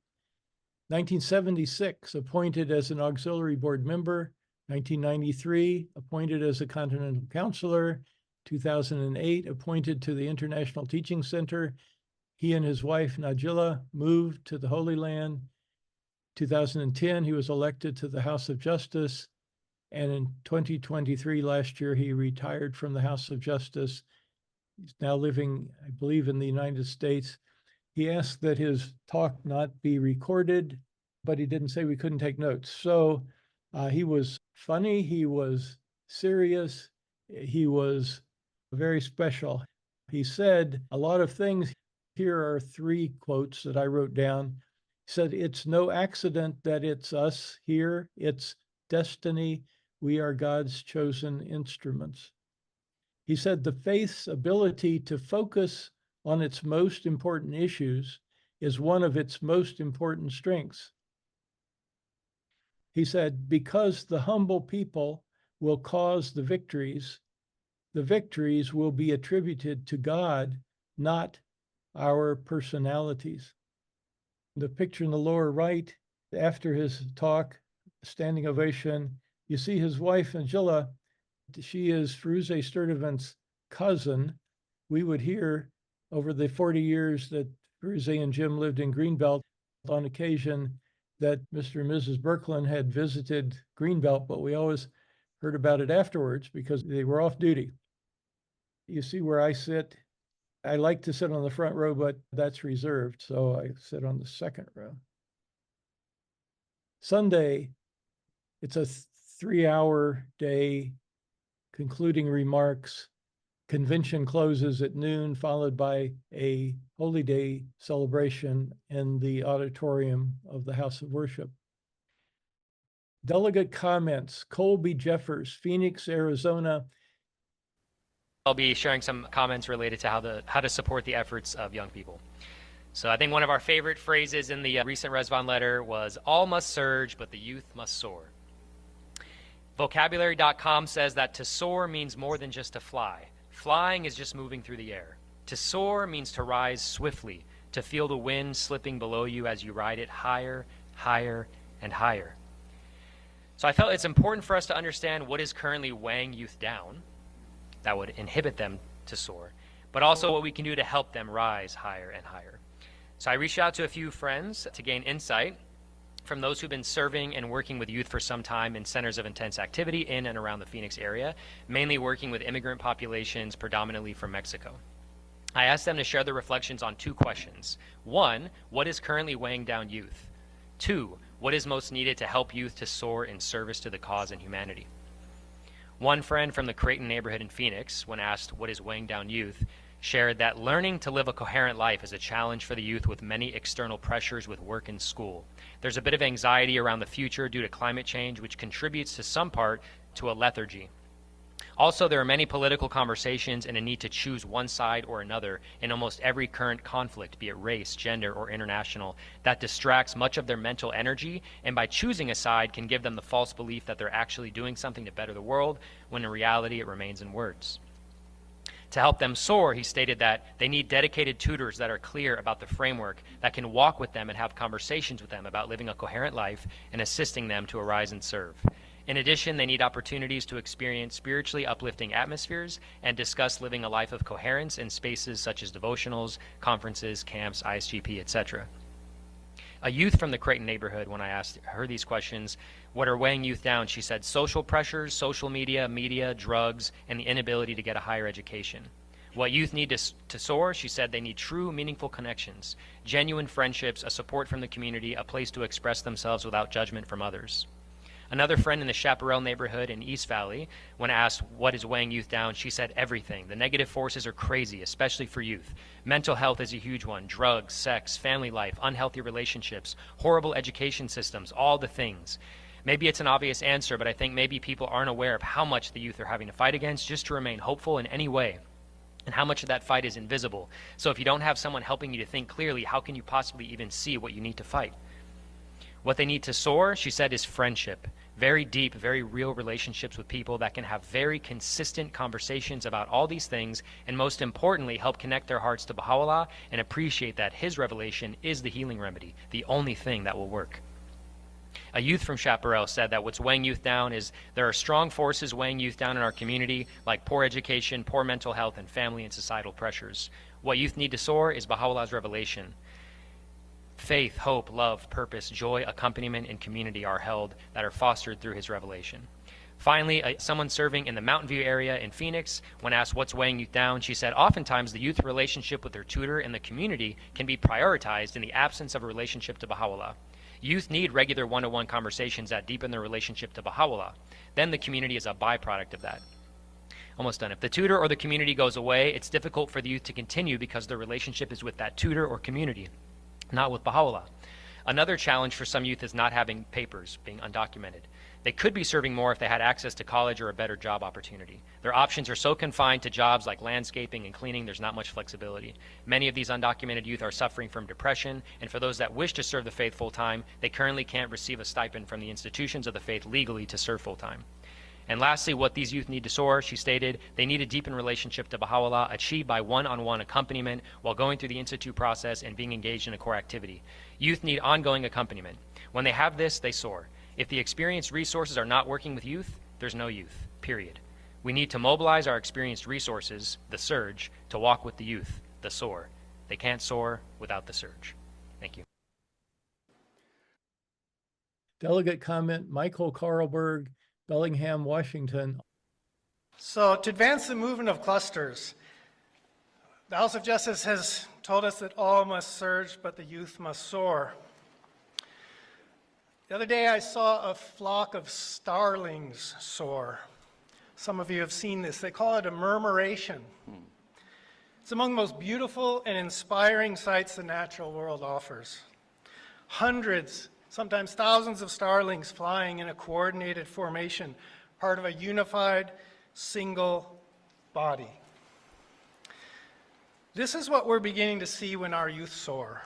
1976, appointed as an auxiliary board member. 1993, appointed as a continental counselor. 2008, appointed to the International Teaching Center. He and his wife, Najila, moved to the Holy Land. 2010, he was elected to the House of Justice. And in 2023, last year, he retired from the House of Justice. He's now living, I believe, in the United States. He asked that his talk not be recorded, but he didn't say we couldn't take notes. So he was funny, he was serious, he was very special. He said a lot of things. Here are 3 quotes that I wrote down. He said, "It's no accident that it's us here. It's destiny. We are God's chosen instruments." He said, "The faith's ability to focus on its most important issues is one of its most important strengths." He said, "Because the humble people will cause the victories will be attributed to God, not our personalities." The picture in the lower right, after his talk, standing ovation, you see his wife, Angela. She is Firuze Sturdivant's cousin. We would hear over the 40 years that Firuze and Jim lived in Greenbelt, on occasion that Mr. and Mrs. Birkeland had visited Greenbelt, but we always heard about it afterwards because they were off duty. You see where I sit. I like to sit on the front row, but that's reserved, so I sit on the second row. Sunday, it's a 3-hour day, concluding remarks. Convention closes at noon, followed by a Holy Day celebration in the auditorium of the House of Worship. Delegate comments. Colby Jeffers, Phoenix, Arizona. I'll be sharing some comments related to how to support the efforts of young people. So I think one of our favorite phrases in the recent Resvon letter was, "All must surge, but the youth must soar." Vocabulary.com says that to soar means more than just to fly. Flying is just moving through the air. To soar means to rise swiftly, to feel the wind slipping below you as you ride it higher, higher, and higher. So I felt it's important for us to understand what is currently weighing youth down, that would inhibit them to soar, but also what we can do to help them rise higher and higher. So I reached out to a few friends to gain insight from those who've been serving and working with youth for some time in centers of intense activity in and around the Phoenix area, mainly working with immigrant populations predominantly from Mexico. I asked them to share their reflections on two questions. One, what is currently weighing down youth? Two, what is most needed to help youth to soar in service to the cause and humanity? One friend from the Creighton neighborhood in Phoenix, when asked what is weighing down youth, shared that learning to live a coherent life is a challenge for the youth with many external pressures with work and school. There's a bit of anxiety around the future due to climate change, which contributes to some part to a lethargy. Also, there are many political conversations and a need to choose one side or another in almost every current conflict, be it race, gender, or international, that distracts much of their mental energy, and by choosing a side can give them the false belief that they're actually doing something to better the world, when in reality it remains in words. To help them soar, he stated that they need dedicated tutors that are clear about the framework, that can walk with them and have conversations with them about living a coherent life and assisting them to arise and serve. In addition, they need opportunities to experience spiritually uplifting atmospheres and discuss living a life of coherence in spaces such as devotionals, conferences, camps, ISGP, etc. A youth from the Creighton neighborhood, when I asked her these questions, what are weighing youth down, she said social pressures, social media, drugs, and the inability to get a higher education. What youth need to soar, she said they need true, meaningful connections, genuine friendships, a support from the community, a place to express themselves without judgment from others. Another friend in the Chaparral neighborhood in East Valley, when asked what is weighing youth down, she said everything. The negative forces are crazy, especially for youth. Mental health is a huge one. Drugs, sex, family life, unhealthy relationships, horrible education systems, all the things. Maybe it's an obvious answer, but I think maybe people aren't aware of how much the youth are having to fight against just to remain hopeful in any way, and how much of that fight is invisible. So if you don't have someone helping you to think clearly, how can you possibly even see what you need to fight? What they need to soar, she said, is friendship. Very deep, very real relationships with people that can have very consistent conversations about all these things, and most importantly, help connect their hearts to Baha'u'llah and appreciate that his revelation is the healing remedy, the only thing that will work. A youth from Chaparral said that what's weighing youth down is there are strong forces weighing youth down in our community, like poor education, poor mental health, and family and societal pressures. What youth need to soar is Baha'u'llah's revelation. Faith, hope, love, purpose, joy, accompaniment, and community are held that are fostered through his revelation. Finally, someone serving in the Mountain View area in Phoenix, when asked what's weighing youth down, she said oftentimes the youth relationship with their tutor and the community can be prioritized in the absence of a relationship to Baha'u'llah. Youth need regular one-to-one conversations that deepen their relationship to Baha'u'llah. Then the community is a byproduct of that. Almost done. If the tutor or the community goes away, it's difficult for the youth to continue because the relationship is with that tutor or community, not with Baha'u'llah. Another challenge for some youth is not having papers, being undocumented. They could be serving more if they had access to college or a better job opportunity. Their options are so confined to jobs like landscaping and cleaning, there's not much flexibility. Many of these undocumented youth are suffering from depression, and for those that wish to serve the faith full-time, they currently can't receive a stipend from the institutions of the faith legally to serve full-time. And lastly, what these youth need to soar, she stated, they need a deepened relationship to Baha'u'llah achieved by one-on-one accompaniment while going through the institute process and being engaged in a core activity. Youth need ongoing accompaniment. When they have this, they soar. If the experienced resources are not working with youth, there's no youth, period. We need to mobilize our experienced resources, the surge, to walk with the youth, the soar. They can't soar without the surge. Thank you. Delegate comment, Michael Carlberg, Bellingham, Washington. So to advance the movement of clusters, the House of Justice has told us that all must surge, but the youth must soar. The other day I saw a flock of starlings soar. Some of you have seen this. They call it a murmuration. It's among the most beautiful and inspiring sights the natural world offers. Hundreds, sometimes thousands of starlings flying in a coordinated formation, part of a unified, single body. This is what we're beginning to see when our youth soar.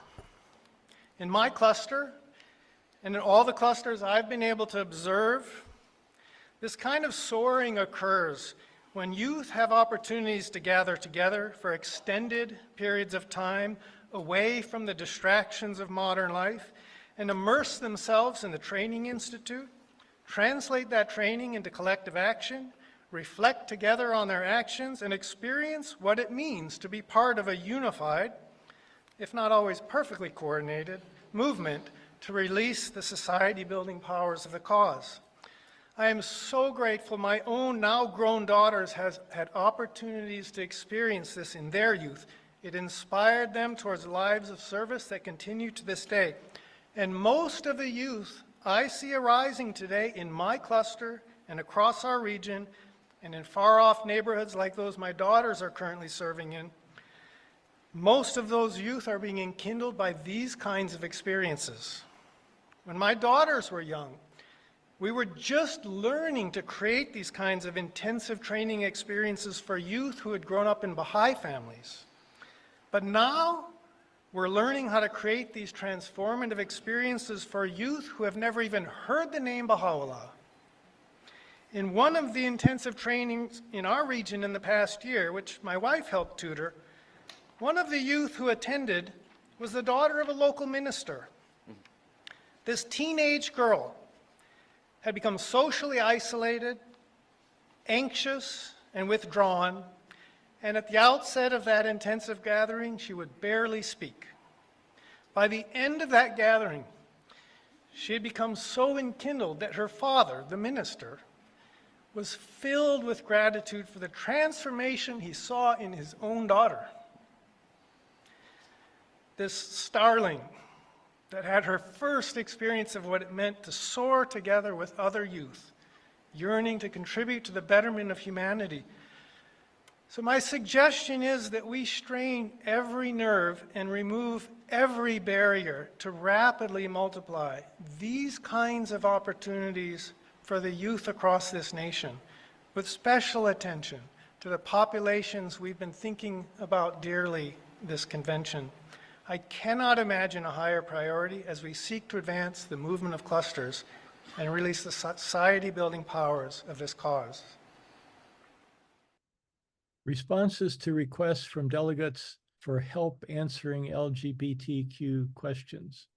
In my cluster, and in all the clusters I've been able to observe, this kind of soaring occurs when youth have opportunities to gather together for extended periods of time away from the distractions of modern life and immerse themselves in the training institute, translate that training into collective action, reflect together on their actions, and experience what it means to be part of a unified, if not always perfectly coordinated, movement to release the society-building powers of the cause. I am so grateful my own now grown daughters has had opportunities to experience this in their youth. It inspired them towards lives of service that continue to this day. And most of the youth I see arising today in my cluster and across our region and in far-off neighborhoods like those my daughters are currently serving in, most of those youth are being enkindled by these kinds of experiences. When my daughters were young, we were just learning to create these kinds of intensive training experiences for youth who had grown up in Baha'i families. But now we're learning how to create these transformative experiences for youth who have never even heard the name Baha'u'llah. In one of the intensive trainings in our region in the past year, which my wife helped tutor, one of the youth who attended was the daughter of a local minister. This teenage girl had become socially isolated, anxious, and withdrawn, and at the outset of that intensive gathering, she would barely speak. By the end of that gathering, she had become so enkindled that her father, the minister, was filled with gratitude for the transformation he saw in his own daughter. This starling that had her first experience of what it meant to soar together with other youth, yearning to contribute to the betterment of humanity. So my suggestion is that we strain every nerve and remove every barrier to rapidly multiply these kinds of opportunities for the youth across this nation, with special attention to the populations we've been thinking about dearly this convention. I cannot imagine a higher priority as we seek to advance the movement of clusters and release the society-building powers of this cause. Responses to requests from delegates for help answering LGBTQ questions.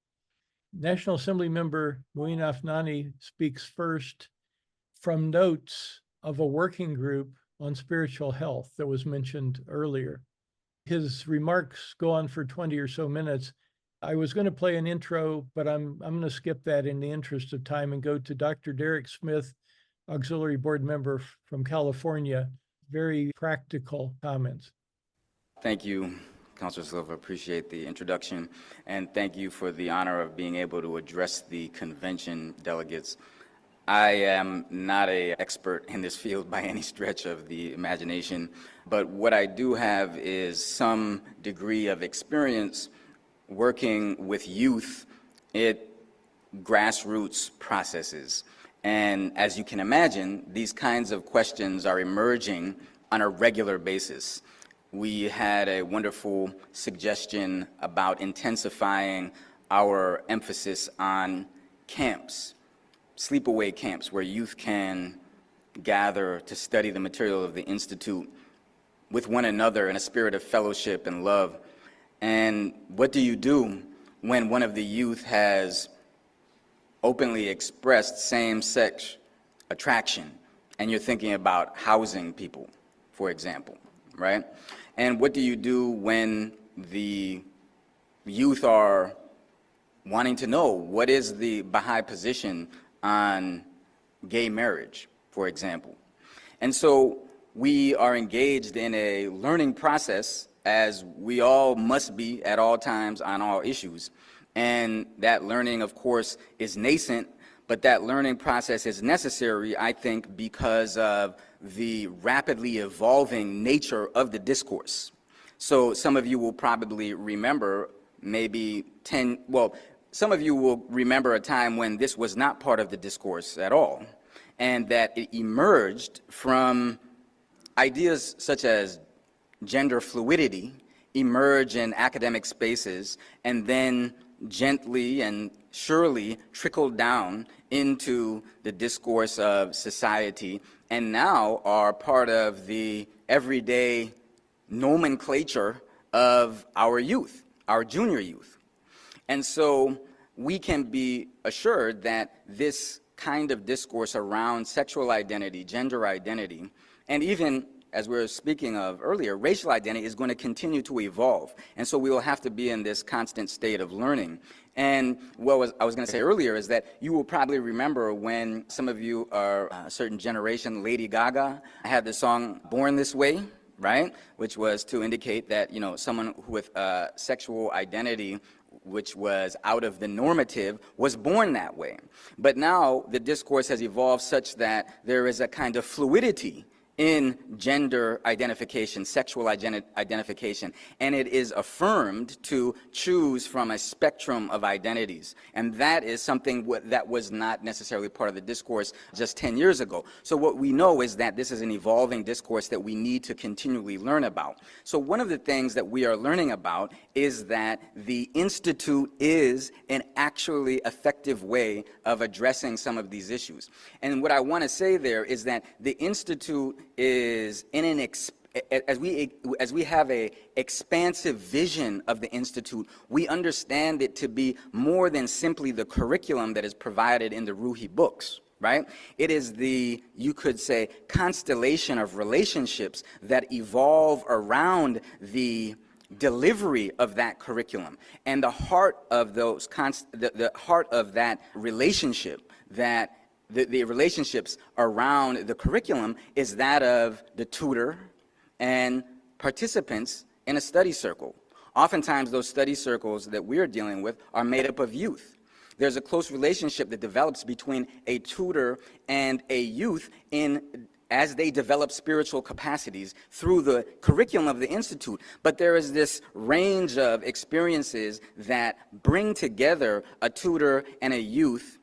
National Assembly member Muin Afnani speaks first from notes of a working group on spiritual health that was mentioned earlier. His remarks go on for 20 or so minutes. I was going to play an intro, but I'm going to skip that in the interest of time and go to Dr. Derek Smith, Auxiliary Board Member from California. Very practical comments. Thank you, Councilor Silva. Appreciate the introduction, and thank you for the honor of being able to address the convention delegates. I am not an expert in this field by any stretch of the imagination, but what I do have is some degree of experience working with youth at grassroots processes. And as you can imagine, these kinds of questions are emerging on a regular basis. We had a wonderful suggestion about intensifying our emphasis on camps, sleepaway camps, where youth can gather to study the material of the Institute with one another in a spirit of fellowship and love. And what do you do when one of the youth has openly expressed same-sex attraction, and you're thinking about housing people, for example, right? And what do you do when the youth are wanting to know what is the Baha'i position on gay marriage, for example? And so we are engaged in a learning process, as we all must be at all times on all issues. And that learning, of course, is nascent, but that learning process is necessary, I think, because of the rapidly evolving nature of the discourse. So some of you will probably remember some of you will remember a time when this was not part of the discourse at all, and that it emerged from ideas such as gender fluidity emerge in academic spaces and then gently and surely trickled down into the discourse of society, and now are part of the everyday nomenclature of our youth, our junior youth. And so we can be assured that this kind of discourse around sexual identity, gender identity, and even, as we were speaking of earlier, racial identity is going to continue to evolve. And so we will have to be in this constant state of learning. And what I was going to say earlier is that you will probably remember when some of you are a certain generation, Lady Gaga had the song Born This Way, right? Which was to indicate that, you know, someone with sexual identity which was out of the normative, was born that way. But now the discourse has evolved such that there is a kind of fluidity in gender identification, sexual identification, and it is affirmed to choose from a spectrum of identities. And that is something that was not necessarily part of the discourse just 10 years ago. So what we know is that this is an evolving discourse that we need to continually learn about. So one of the things that we are learning about is that the Institute is an actually effective way of addressing some of these issues. And what I want to say there is that the Institute is in an as we have a expansive vision of the Institute, we understand it to be more than simply the curriculum that is provided in the Ruhi books, right? It is the, you could say, constellation of relationships that evolve around the delivery of that curriculum. And the heart of those, the heart of that relationship, that the relationships around the curriculum is that of the tutor and participants in a study circle. Oftentimes those study circles that we're dealing with are made up of youth. There's a close relationship that develops between a tutor and a youth as they develop spiritual capacities through the curriculum of the Institute. But there is this range of experiences that bring together a tutor and a youth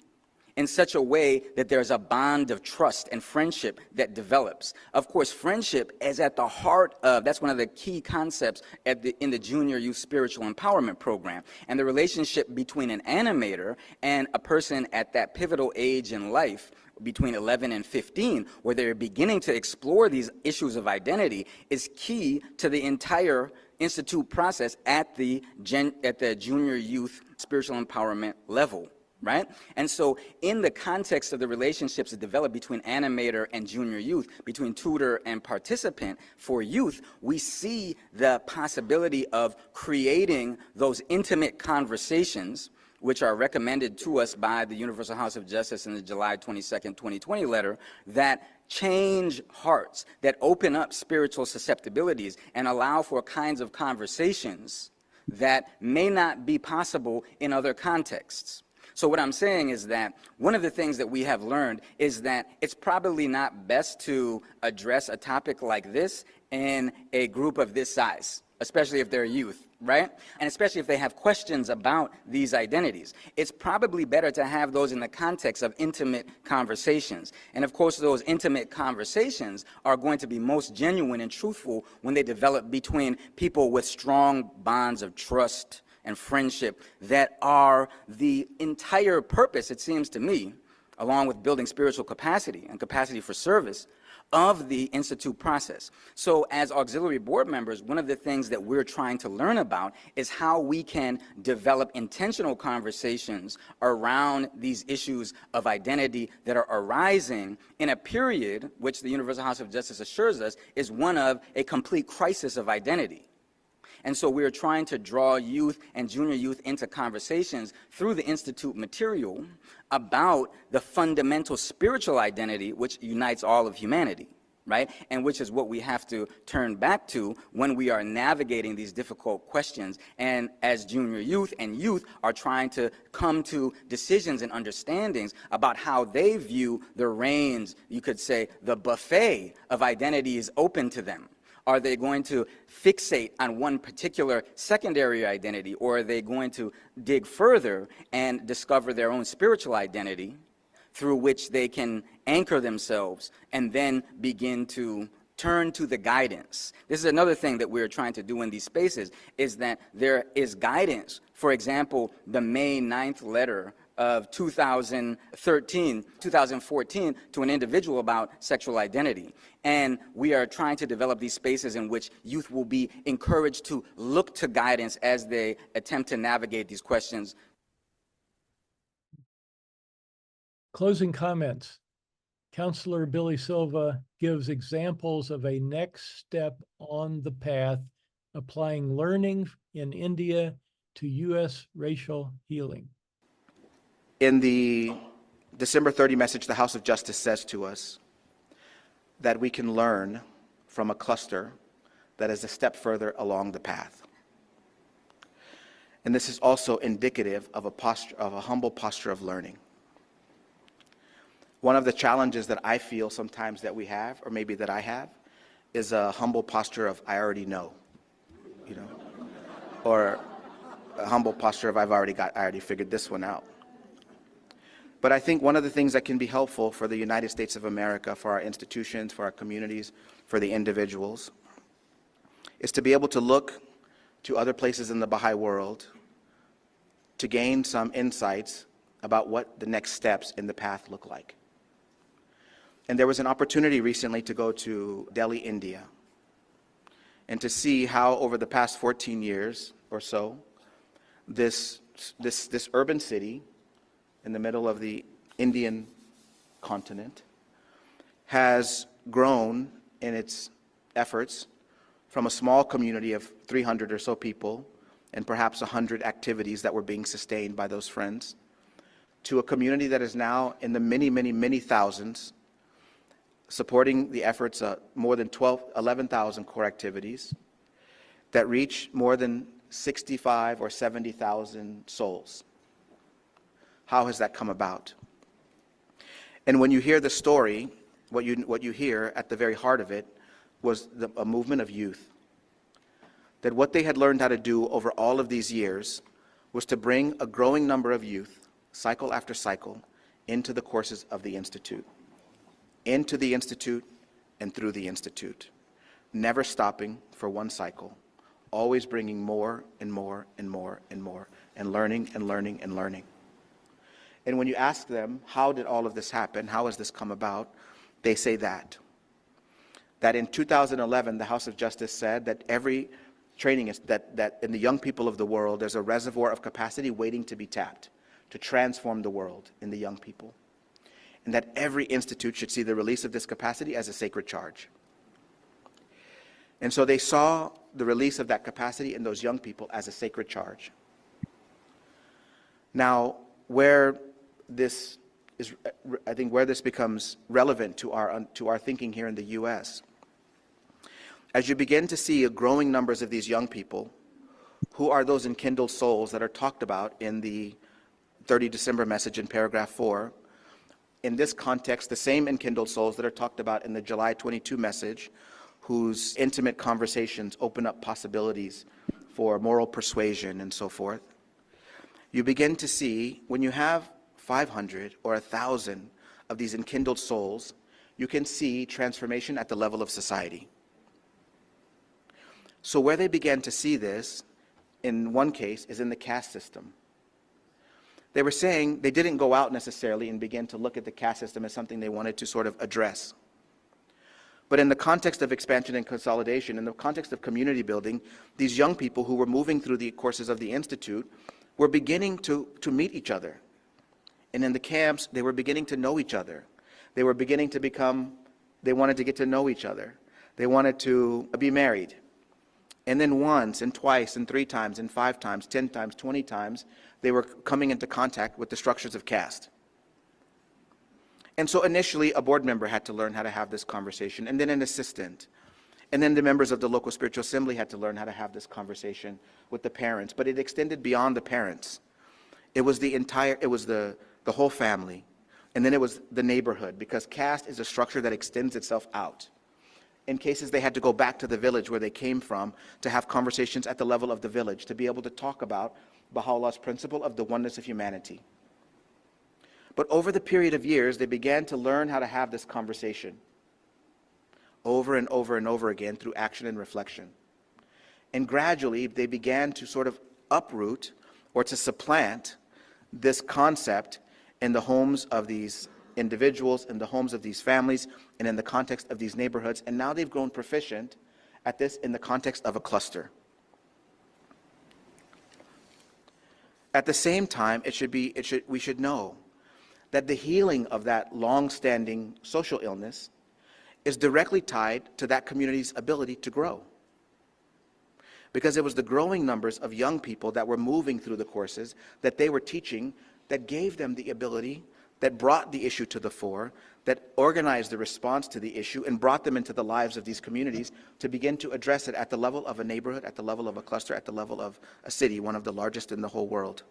in such a way that there's a bond of trust and friendship that develops. Of course, friendship is at the heart of, that's one of the key concepts in the Junior Youth Spiritual Empowerment Program. And the relationship between an animator and a person at that pivotal age in life, between 11 and 15, where they're beginning to explore these issues of identity, is key to the entire Institute process at the Junior Youth Spiritual Empowerment level. Right? And so in the context of the relationships that develop between animator and junior youth, between tutor and participant for youth, we see the possibility of creating those intimate conversations which are recommended to us by the Universal House of Justice in the July 22nd, 2020 letter, that change hearts, that open up spiritual susceptibilities and allow for kinds of conversations that may not be possible in other contexts. So what I'm saying is that one of the things that we have learned is that it's probably not best to address a topic like this in a group of this size, especially if they're youth, right? And especially if they have questions about these identities. It's probably better to have those in the context of intimate conversations. And of course, those intimate conversations are going to be most genuine and truthful when they develop between people with strong bonds of trust and friendship that are the entire purpose, it seems to me, along with building spiritual capacity and capacity for service of the Institute process. So as auxiliary board members, one of the things that we're trying to learn about is how we can develop intentional conversations around these issues of identity that are arising in a period which the Universal House of Justice assures us is one of a complete crisis of identity. And so we are trying to draw youth and junior youth into conversations through the Institute material about the fundamental spiritual identity which unites all of humanity, right? And which is what we have to turn back to when we are navigating these difficult questions. And as junior youth and youth are trying to come to decisions and understandings about how they view the range, you could say, the buffet of identities open to them. Are they going to fixate on one particular secondary identity, or are they going to dig further and discover their own spiritual identity through which they can anchor themselves and then begin to turn to the guidance? This is another thing that we're trying to do in these spaces, is that there is guidance. For example, the May 9th letter of 2014 to an individual about sexual identity. And we are trying to develop these spaces in which youth will be encouraged to look to guidance as they attempt to navigate these questions Closing comments. Councilor Billy Silva gives examples of a next step on the path applying learning in India to U.S. racial healing. In the December 30 message, the House of Justice says to us that we can learn from a cluster that is a step further along the path. And this is also indicative of a humble posture of learning. One of the challenges that I feel sometimes that we have, or maybe that I have, is a humble posture of I already know, or a humble posture of I already figured this one out. But I think one of the things that can be helpful for the United States of America, for our institutions, for our communities, for the individuals, is to be able to look to other places in the Baha'i world to gain some insights about what the next steps in the path look like. And there was an opportunity recently to go to Delhi, India, and to see how over the past 14 years or so, this urban city in the middle of the Indian continent has grown in its efforts from a small community of 300 or so people and perhaps 100 activities that were being sustained by those friends to a community that is now in the many thousands, supporting the efforts of more than 11,000 core activities that reach more than 65 or 70,000 souls. How has that come about? And when you hear the story, what you hear at the very heart of it was a movement of youth. That what they had learned how to do over all of these years was to bring a growing number of youth, cycle after cycle, into the courses of the Institute. Into the Institute and through the Institute. Never stopping for one cycle. Always bringing more and more and more and more, and learning and learning and learning. And when you ask them, how did all of this happen? How has this come about? They say that in 2011, the House of Justice said that every training is that in the young people of the world, there's a reservoir of capacity waiting to be tapped to transform the world in the young people. And that every institute should see the release of this capacity as a sacred charge. And so they saw the release of that capacity in those young people as a sacred charge. Now, where this becomes relevant to our thinking here in the U.S., as you begin to see a growing numbers of these young people, who are those enkindled souls that are talked about in the 30 December message in paragraph 4, in this context, the same enkindled souls that are talked about in the July 22 message, whose intimate conversations open up possibilities for moral persuasion and so forth, you begin to see when you have 500 or 1,000 of these enkindled souls, you can see transformation at the level of society. So where they began to see this, in one case, is in the caste system. They were saying they didn't go out necessarily and begin to look at the caste system as something they wanted to sort of address. But in the context of expansion and consolidation, in the context of community building, these young people who were moving through the courses of the Institute were beginning to meet each other. And in the camps, they were beginning to know each other. They were beginning to they wanted to get to know each other. They wanted to be married. And then once, and twice, and 3 times, and 5 times, 10 times, 20 times, they were coming into contact with the structures of caste. And so initially, a board member had to learn how to have this conversation, and then an assistant. And then the members of the local spiritual assembly had to learn how to have this conversation with the parents. But it extended beyond the parents. It was the whole family. And then it was the neighborhood, because caste is a structure that extends itself out. In cases they had to go back to the village where they came from to have conversations at the level of the village, to be able to talk about Baha'u'llah's principle of the oneness of humanity. But over the period of years, they began to learn how to have this conversation over and over and over again through action and reflection. And gradually, they began to sort of uproot or to supplant this concept in the homes of these individuals, in the homes of these families, and in the context of these neighborhoods. And now they've grown proficient at this in the context of a cluster. At the same time, we should know that the healing of that long-standing social illness is directly tied to that community's ability to grow. Because it was the growing numbers of young people that were moving through the courses that they were teaching that gave them the ability, that brought the issue to the fore, that organized the response to the issue and brought them into the lives of these communities to begin to address it at the level of a neighborhood, at the level of a cluster, at the level of a city, one of the largest in the whole world.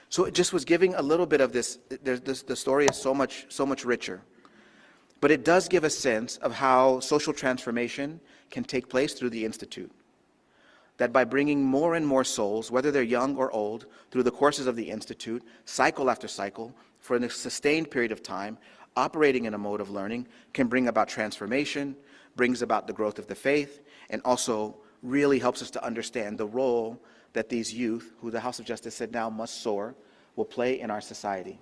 So it just was giving a little bit of this, the story is so much richer. But it does give a sense of how social transformation can take place through the Institute. That by bringing more and more souls, whether they're young or old, through the courses of the Institute, cycle after cycle, for a sustained period of time, operating in a mode of learning can bring about transformation, brings about the growth of the faith, and also really helps us to understand the role that these youth, who the House of Justice said now must soar, will play in our society.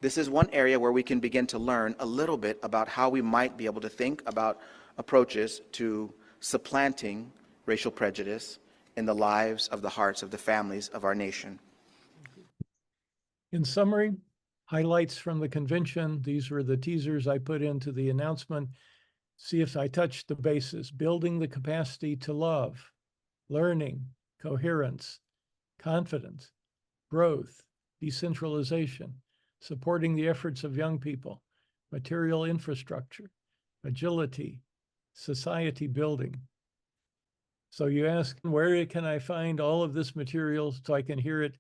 This is one area where we can begin to learn a little bit about how we might be able to think about approaches to supplanting racial prejudice in the lives of the hearts of the families of our nation. In summary, highlights from the convention. These were the teasers I put into the announcement. See if I touched the bases: building the capacity to love, learning, coherence, confidence, growth, decentralization, supporting the efforts of young people, material infrastructure, agility, society building. So you ask, where can I find all of this material so I can hear it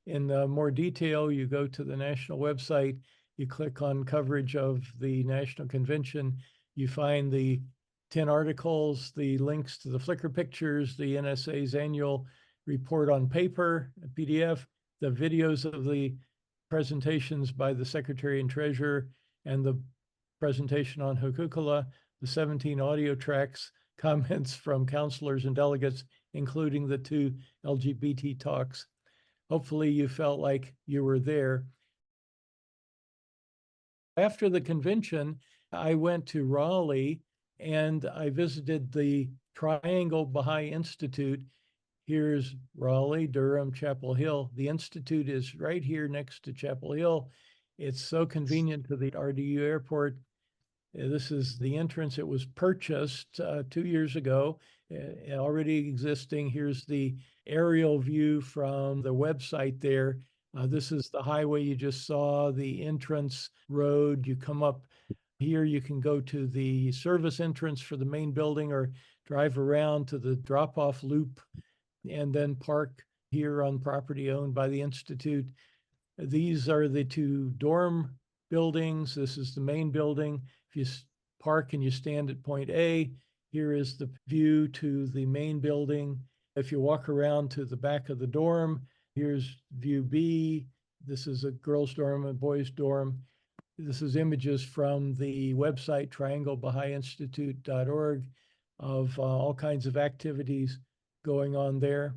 in more detail? You go to the national website, you click on coverage of the National Convention, you find the 10 articles, the links to the Flickr pictures, the NSA's annual report on paper, a PDF, the videos of the presentations by the Secretary and Treasurer, and the presentation on Hukukala, the 17 audio tracks, comments from counselors and delegates, including the 2 LGBT talks. Hopefully you felt like you were there. After the convention, I went to Raleigh and I visited the Triangle Baha'i Institute. Here's Raleigh, Durham, Chapel Hill. The Institute is right here next to Chapel Hill. It's so convenient to the RDU airport. This is the entrance. It was purchased 2 years ago, already existing. Here's the aerial view from the website there. This is the highway you just saw, the entrance road. You come up here, you can go to the service entrance for the main building or drive around to the drop-off loop and then park here on property owned by the Institute. These are the 2 dorm buildings. This is the main building. If you park and you stand at point A, here is the view to the main building. If you walk around to the back of the dorm, here's view B. This is a girls' dorm and boys' dorm. This is images from the website trianglebaha'iinstitute.org of all kinds of activities going on there.